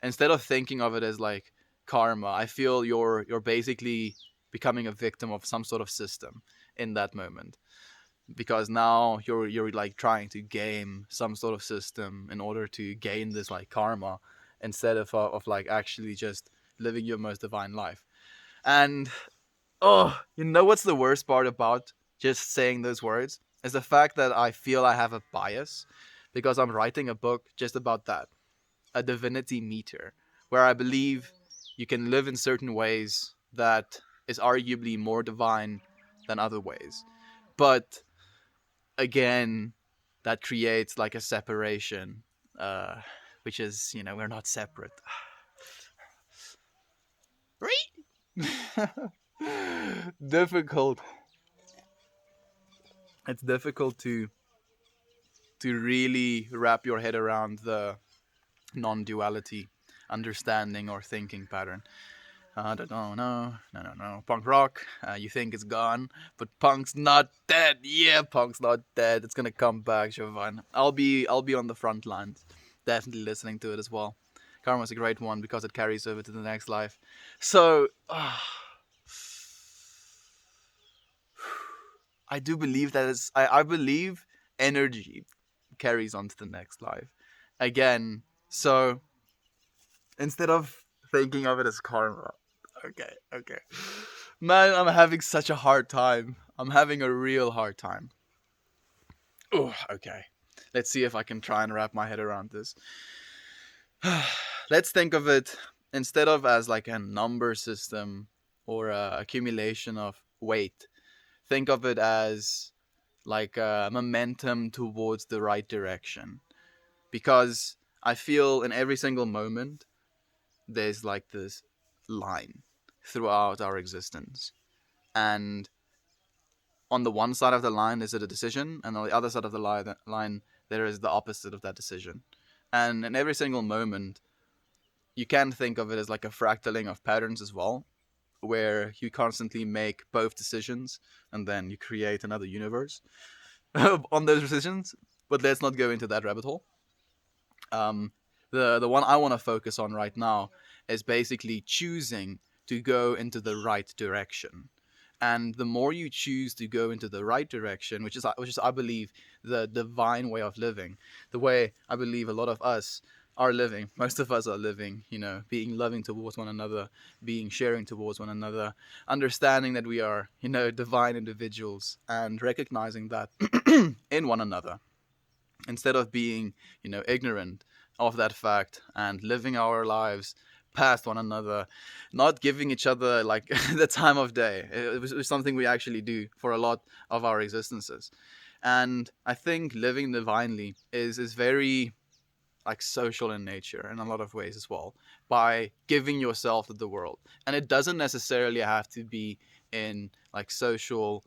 instead of thinking of it as like karma, I feel you're basically becoming a victim of some sort of system in that moment, because now you're like trying to game some sort of system in order to gain this like karma, instead of like actually just living your most divine life. And you know what's the worst part about just saying those words is the fact that I feel I have a bias, because I'm writing a book just about that, a divinity meter, where I believe you can live in certain ways that is arguably more divine than other ways. But again, that creates like a separation, which is, we're not separate. Difficult. It's difficult to really wrap your head around the non-duality understanding or thinking pattern. I don't know, no. Punk rock, you think it's gone, but punk's not dead. Yeah, punk's not dead. It's gonna come back, Siobhan. I'll be on the front lines, definitely listening to it as well. Karma's a great one because it carries over to the next life. So, I do believe that I believe energy carries on to the next life. Again, so instead of thinking of it as karma, okay. Man, I'm having such a hard time. I'm having a real hard time. Oh, okay. Let's see if I can try and wrap my head around this. Let's think of it instead of as like a number system or a accumulation of weight. Think of it as like a momentum towards the right direction. Because I feel in every single moment, there's like this line throughout our existence. And on the one side of the line is it a decision, and on the other side of the line there is the opposite of that decision. And in every single moment, you can think of it as like a fractaling of patterns as well, where you constantly make both decisions and then you create another universe on those decisions. But let's not go into that rabbit hole. Um, the one I want to focus on right now is basically choosing to go into the right direction. And the more you choose to go into the right direction, which is I believe the divine way of living, the way I believe a lot of us are living, most of us are living, being loving towards one another, being sharing towards one another, understanding that we are, divine individuals, and recognizing that in one another, instead of being, ignorant of that fact and living our lives past one another, not giving each other like the time of day. It was something we actually do for a lot of our existences. And I think living divinely is very like social in nature in a lot of ways as well, by giving yourself to the world. And it doesn't necessarily have to be in like social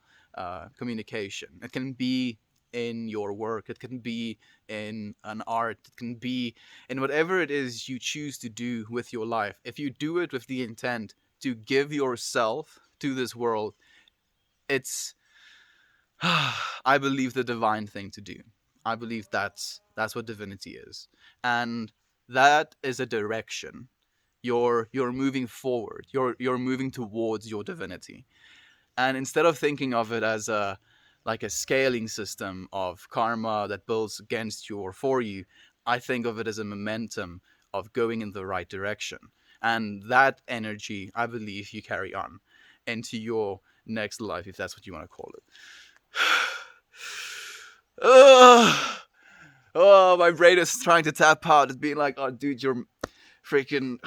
communication. It can be in your work, it can be in an art, it can be in whatever it is you choose to do with your life. If you do it with the intent to give yourself to this world, it's I believe the divine thing to do. I believe that's what divinity is. And that is a direction. You're moving forward. You're moving towards your divinity. And instead of thinking of it as a like a scaling system of karma that builds against you or for you, I think of it as a momentum of going in the right direction. And that energy, I believe, you carry on into your next life, if that's what you want to call it. Oh, my brain is trying to tap out. It's being like, oh, dude, you're freaking.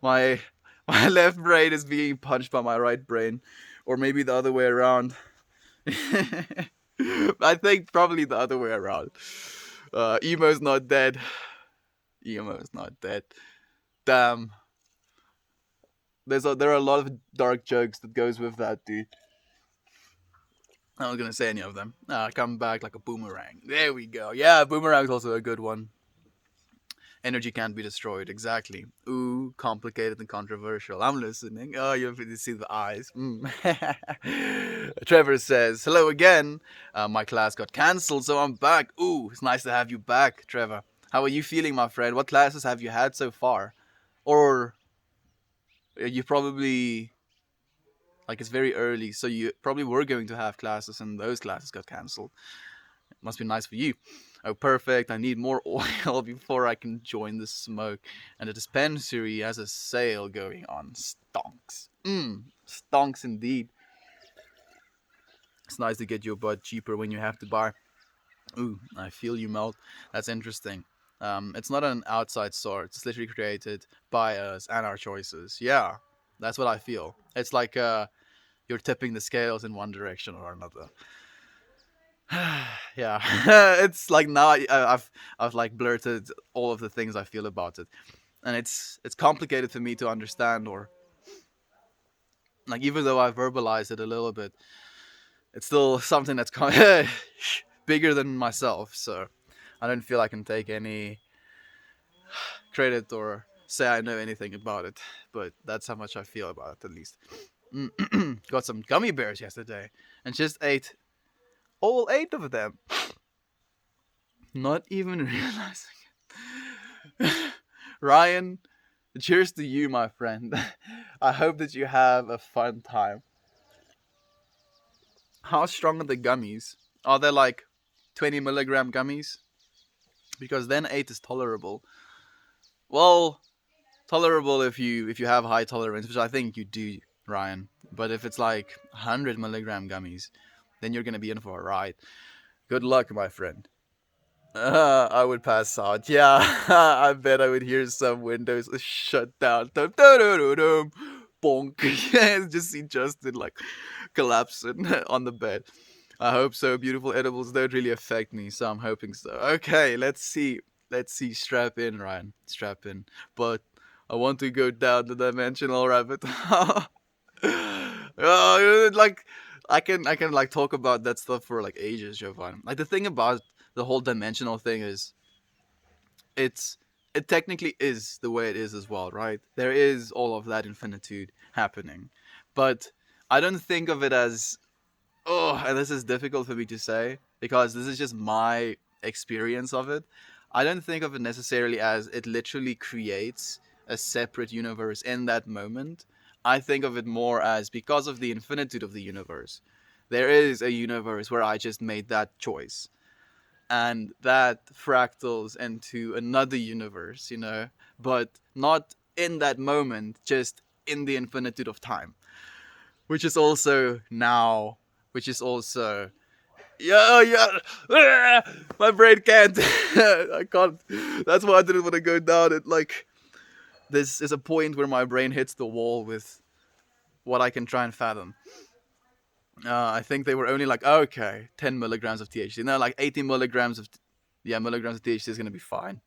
My my left brain is being punched by my right brain, or maybe the other way around. I think probably the other way around. Emo's not dead. Emo's not dead. Damn. There are a lot of dark jokes that goes with that, dude. I'm not gonna say any of them. Come back like a boomerang. There we go. Yeah, boomerang's also a good one. Energy can't be destroyed. Exactly. Ooh, complicated and controversial. I'm listening. Oh, you have to see the eyes. Trevor says, hello again. My class got cancelled, so I'm back. Ooh, it's nice to have you back, Trevor. How are you feeling, my friend? What classes have you had so far? Or you probably, like, it's very early, so you probably were going to have classes and those classes got cancelled. It must be nice for you. Oh, perfect. I need more oil before I can join the smoke. And the dispensary has a sale going on. Stonks. Stonks indeed. It's nice to get your bud cheaper when you have to buy. Ooh, I feel you melt. That's interesting. It's not an outside source. It's literally created by us and our choices. Yeah, that's what I feel. It's like you're tipping the scales in one direction or another. Yeah, it's like now I've like blurted all of the things I feel about it, and it's complicated for me to understand, or like even though I verbalize it a little bit, it's still something that's bigger than myself. So I don't feel I can take any credit or say I know anything about it, but that's how much I feel about it, at least. Got some gummy bears yesterday and just ate all 8 of them. Not even realizing it. Ryan, cheers to you, my friend. I hope that you have a fun time. How strong are the gummies? Are they like 20 milligram gummies? Because then 8 is tolerable. Well, tolerable if you have high tolerance, which I think you do, Ryan. But if it's like 100 milligram gummies, then you're gonna be in for a ride. Good luck, my friend. I would pass out. Yeah, I bet I would hear some windows shut down. Dum, dum, dum, dum, dum. Bonk. Yeah, just see Justin like collapsing on the bed. I hope so. Beautiful edibles don't really affect me, so I'm hoping so. Okay, let's see. Let's see. Strap in, Ryan. Strap in. But I want to go down the dimensional rabbit. Like I can like talk about that stuff for like ages, Jovan. Like the thing about the whole dimensional thing is it's it technically is the way it is as well, right? There is all of that infinitude happening, but I don't think of it as, oh, and this is difficult for me to say because this is just my experience of it. I don't think of it necessarily as it literally creates a separate universe in that moment. I think of it more as because of the infinitude of the universe, there is a universe where I just made that choice. And that fractals into another universe, but not in that moment, just in the infinitude of time, which is also now, which is also yeah. My brain can't. I can't. That's why I didn't want to go down it. Like, this is a point where my brain hits the wall with what I can try and fathom. I think they were only like, okay, 10 milligrams of THC. No, like 80 milligrams of, milligrams of THC is gonna be fine.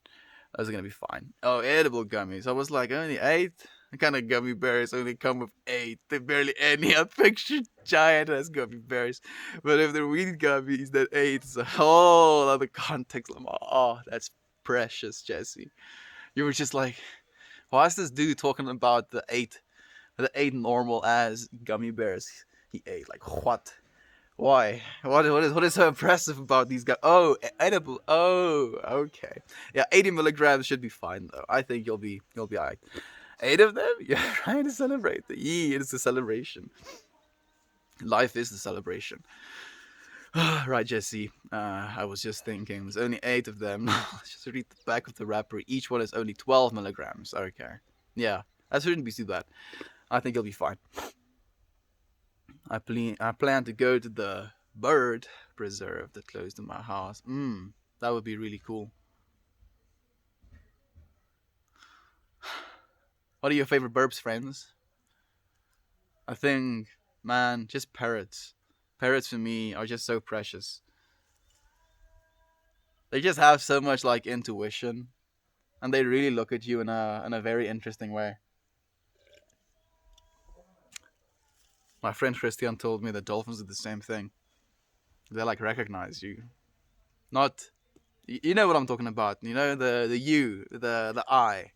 That's gonna be fine. Oh, edible gummies. I was like, only 8. What kind of gummy bears only come with 8? They're barely any. I pictured giant ass gummy bears. But if they're weed gummies, then 8 is a whole other context. I'm like, oh, that's precious, Jesse. You were just like, why is this dude talking about the eight normal ass gummy bears he ate? Like, what? Why? What is so impressive about these guys? Oh, edible. Oh, okay. Yeah, 80 milligrams should be fine though. I think you'll be alright. 8 of them? You're trying to celebrate. It's a celebration. Life is the celebration. Right, Jesse. I was just thinking, there's only 8 of them. Let's just read the back of the wrapper. Each one is only 12 milligrams. Okay. Yeah, that shouldn't be too bad. I think you'll be fine. I plan to go to the bird preserve that close to my house. That would be really cool. What are your favorite birds, friends? I think, man, just parrots. Parrots for me are just so precious. They just have so much like intuition, and they really look at you in a very interesting way. My friend Christian told me that dolphins do the same thing. They like recognize you. Not, you know what I'm talking about. You know the you, the I.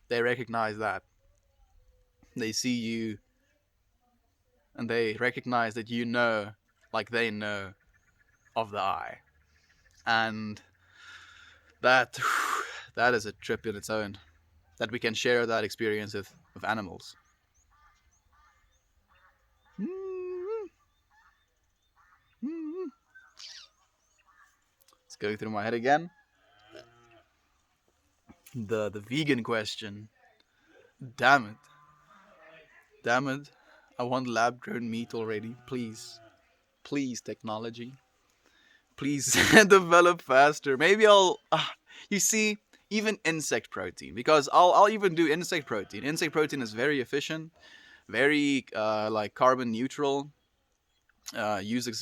They recognize that. They see you, and they recognize that you know, like they know of the I, and that that is a trip in its own. That we can share that experience with animals. It's going through my head again. The vegan question. Damn it. Damn it. I want lab grown meat already. Please. Please, technology. Please develop faster. Maybe I'll. You see, even insect protein, because I'll even do insect protein. Insect protein is very efficient, very like carbon neutral. Uses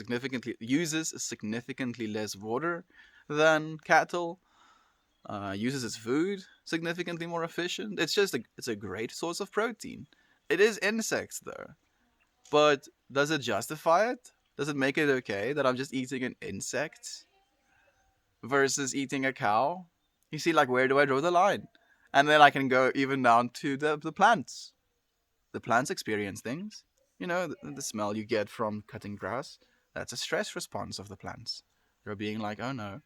significantly less water than cattle. Uses its food significantly more efficient. It's a great source of protein. It is insects though, but does it justify it? Does it make it okay that I'm just eating an insect versus eating a cow? You see, like, where do I draw the line? And then I can go even down to the plants. The plants experience things. The smell you get from cutting grass. That's a stress response of the plants. They're being like, oh no,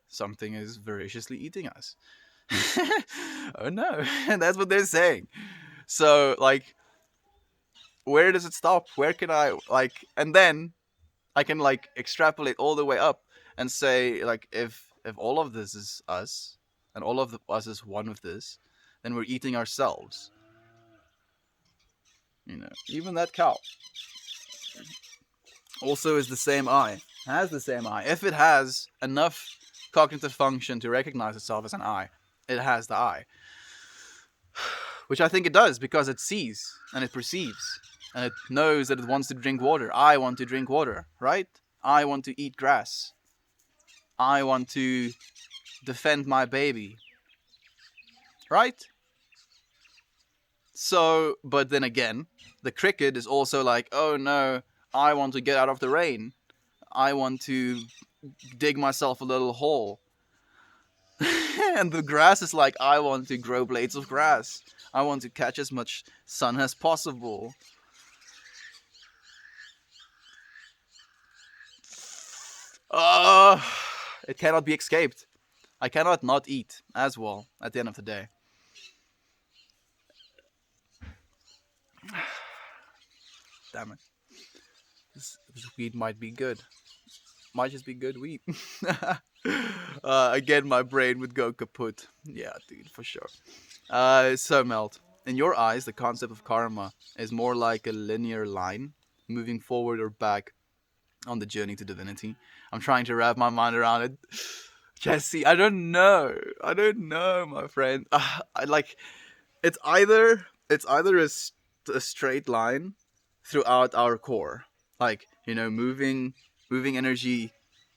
something is voraciously eating us. Oh no, and that's what they're saying. So, like, where does it stop? Where can I, like, and then I can, like, extrapolate all the way up and say, like, if all of this is us and all of us is one with this, then we're eating ourselves. Even that cow also is the same eye, has the same eye. If it has enough cognitive function to recognize itself as an eye, it has the eye. Which I think it does, because it sees and it perceives and it knows that it wants to drink water. I want to drink water, right? I want to eat grass. I want to defend my baby, right? So, but then again, the cricket is also like, oh no, I want to get out of the rain. I want to dig myself a little hole. And the grass is like, I want to grow blades of grass. I want to catch as much sun as possible. Uh, it cannot be escaped. I cannot not eat as well at the end of the day. Damn it. This weed might be good. Might just be good weed. Again, my brain would go kaput. Yeah, dude, for sure. So, Melt, in your eyes, the concept of karma is more like a linear line moving forward or back on the journey to divinity. I'm trying to wrap my mind around it. Jesse, I don't know. I don't know, my friend. I like it's either a straight line throughout our core, like moving energy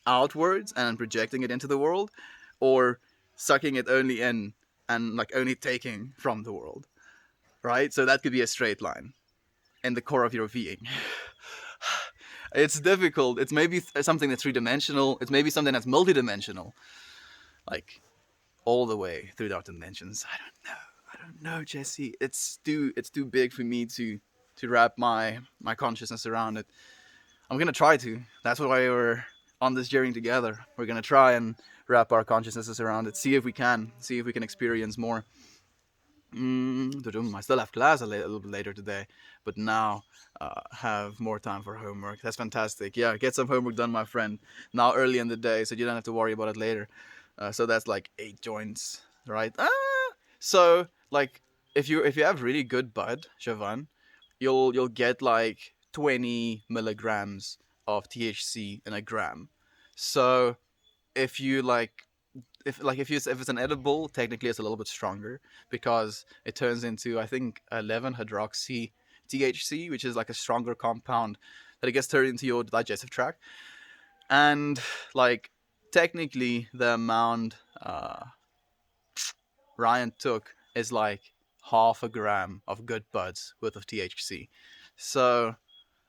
outwards and projecting it into the world, or sucking it only in and like only taking from the world, right? So that could be a straight line in the core of your being. It's difficult. It's maybe something that's three-dimensional. It's maybe something that's multidimensional, like all the way throughout dimensions. I don't know. I don't know, Jesse. It's too big for me to wrap my consciousness around it. I'm gonna try to. That's why we're on this journey together. We're gonna try and wrap our consciousnesses around it. See if we can. See if we can experience more. I still have class a little bit later today, but now have more time for homework. That's fantastic. Yeah, get some homework done, my friend. Now early in the day, so you don't have to worry about it later. So that's like 8 joints, right? So like if you have really good bud, Siobhan, you'll get like 20 milligrams of THC in a gram. So if you like if it's an edible, technically it's a little bit stronger because it turns into, I think, 11 hydroxy THC, which is like a stronger compound that it gets turned into your digestive tract. And like technically the amount Ryan took is like half a gram of good buds worth of THC. So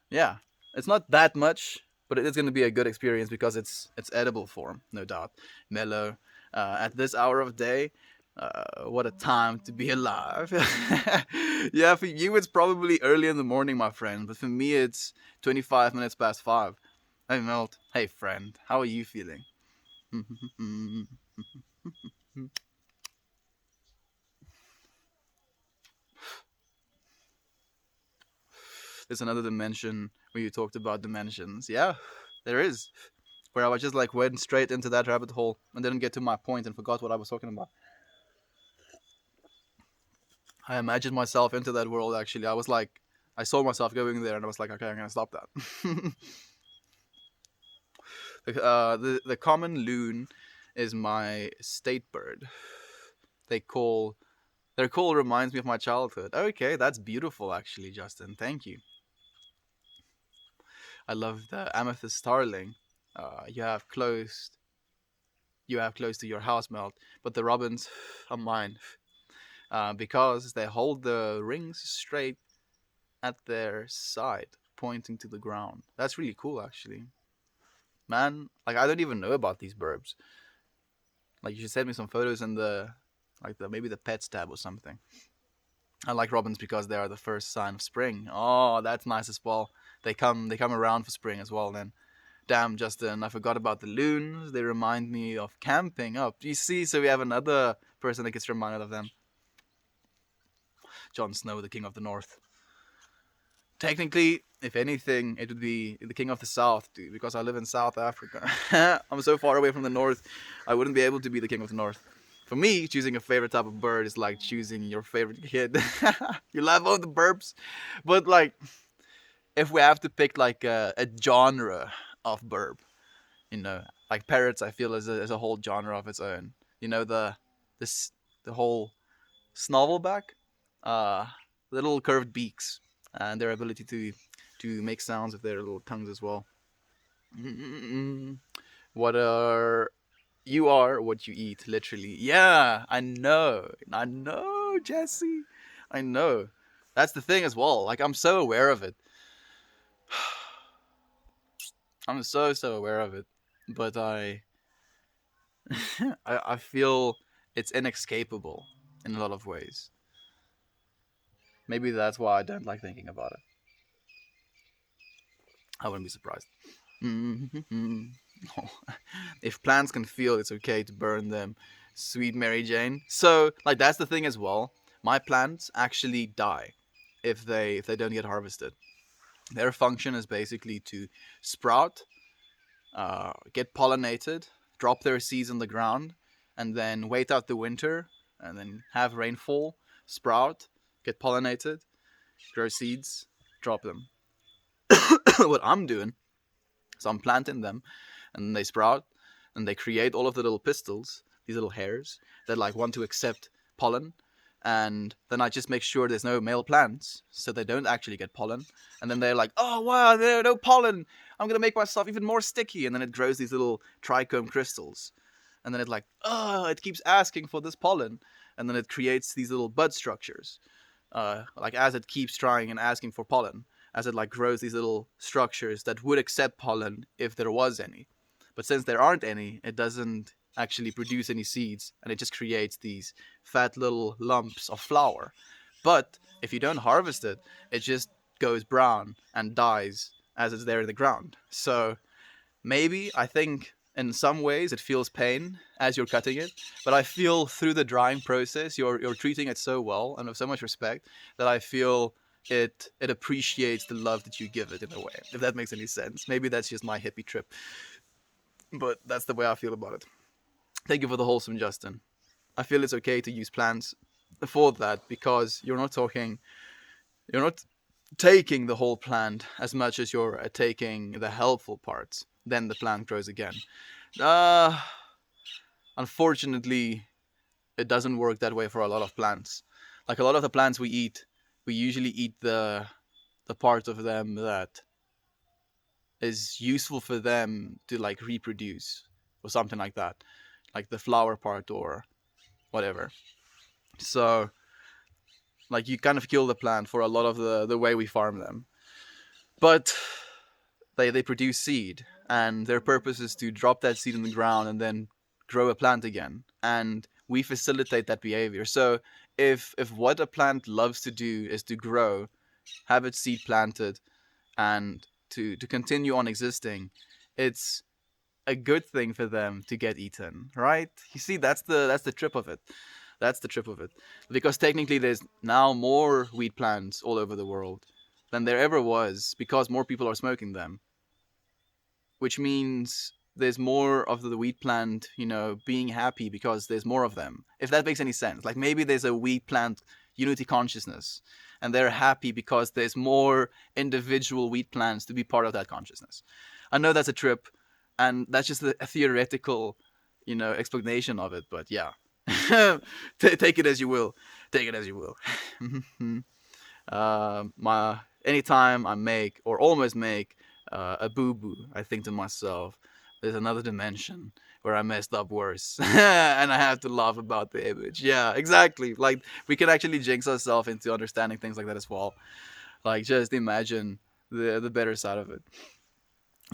yeah, it's not that much, but it is going to be a good experience because it's edible form, no doubt. Mellow at this hour of day. What a time to be alive. Yeah, for you it's probably early in the morning, my friend, but for me it's 25 minutes past 5. Hey, Melt. Hey, friend. How are you feeling? There's another dimension where you talked about dimensions. Yeah, there is. Where I was just like went straight into that rabbit hole and didn't get to my point and forgot what I was talking about. I imagined myself into that world actually. I was like, I saw myself going there and I was like, okay, I'm gonna stop that. The common loon is my state bird. They call Their call reminds me of my childhood. Okay, that's beautiful actually, Justin. Thank you. I love the amethyst starling. You have close to your house, Melt, but the robins are mine because they hold the rings straight at their side, pointing to the ground. That's really cool, actually. Man, like I don't even know about these birds. Like you should send me some photos in the maybe the pets tab or something. I like robins because they are the first sign of spring. Oh, that's nice as well. They come around for spring as well. Then, damn, Justin, I forgot about the loons. They remind me of camping. Oh, you see, so we have another person that gets reminded of them. Jon Snow, the King of the North. Technically, if anything, it would be the King of the South, dude, because I live in South Africa. I'm so far away from the North, I wouldn't be able to be the King of the North. For me, choosing a favorite type of bird is like choosing your favorite kid. You love all the burps, but like, if we have to pick like a genre of burp, like parrots, I feel is a whole genre of its own. You know this the whole snovelback, uh, little curved beaks, and their ability to make sounds with their little tongues as well. Mm-mm-mm. What are You are what you eat, literally. Yeah, I know, Jesse. I know. That's the thing as well. Like I'm so aware of it. I'm so aware of it, but I feel it's inescapable in a lot of ways. Maybe that's why I don't like thinking about it. I wouldn't be surprised. Mhm. If plants can feel, it's okay to burn them. Sweet Mary Jane. So, like, that's the thing as well. My plants actually die if they don't get harvested. Their function is basically to sprout, get pollinated, drop their seeds on the ground, and then wait out the winter, and then have rainfall, sprout, get pollinated, grow seeds, drop them. What I'm doing is I'm planting them, and they sprout, and they create all of the little pistils, these little hairs that like want to accept pollen. And then I just make sure there's no male plants, so they don't actually get pollen. And then they're like, "Oh wow, there no pollen! I'm gonna make myself even more sticky." And then it grows these little trichome crystals, and then it like, "Oh, it keeps asking for this pollen," and then it creates these little bud structures. Like as it keeps trying and asking for pollen, as it like grows these little structures that would accept pollen if there was any. But since there aren't any, it doesn't actually produce any seeds, and it just creates these fat little lumps of flour. But if you don't harvest it, it just goes brown and dies as it's there in the ground. So maybe I think in some ways it feels pain as you're cutting it, but I feel through the drying process you're treating it so well and with so much respect that I feel it appreciates the love that you give it in a way. If that makes any sense. Maybe that's just my hippie trip, but that's the way I feel about it. Thank you for the wholesome, Justin. I feel it's okay to use plants for that because you're not taking the whole plant as much as you're taking the helpful parts. Then the plant grows again. Uh, Unfortunately, it doesn't work that way for a lot of plants. Like a lot of the plants we eat, we usually eat the part of them that is useful for them to like reproduce or something like that, like the flower part or whatever. So like you kind of kill the plant for a lot of the way we farm them. But they produce seed, and their purpose is to drop that seed in the ground and then grow a plant again. And we facilitate that behavior. So if what a plant loves to do is to grow, have its seed planted, and to continue on existing, it's a good thing for them to get eaten, right? You see, that's the trip of it. That's the trip of it. Because technically, there's now more wheat plants all over the world than there ever was because more people are smoking them, which means there's more of the wheat plant, being happy because there's more of them. If that makes any sense. Like maybe there's a wheat plant unity consciousness and they're happy because there's more individual wheat plants to be part of that consciousness. I know that's a trip and that's just a theoretical, explanation of it, but yeah. Take it as you will. Take it as you will. My anytime I make or almost make a boo boo, I think to myself, there's another dimension where I messed up worse, and I have to laugh about the image. Yeah, exactly. Like we can actually jinx ourselves into understanding things like that as well. Like just imagine the better side of it.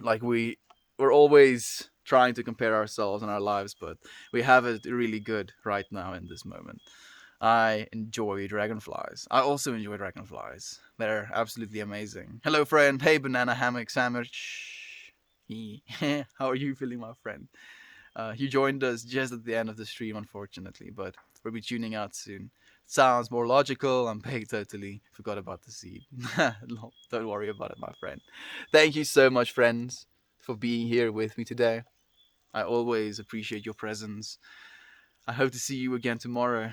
Like we're always trying to compare ourselves and our lives, but we have it really good right now in this moment. I enjoy dragonflies. I also enjoy dragonflies. They're absolutely amazing. Hello, friend. Hey, banana hammock sandwich. How are you feeling, my friend? You joined us just at the end of the stream, unfortunately, but we'll be tuning out soon. Sounds more logical. I'm paying totally forgot about the seed. Don't worry about it, my friend. Thank you so much, friends, for being here with me today. I always appreciate your presence. I hope to see you again tomorrow.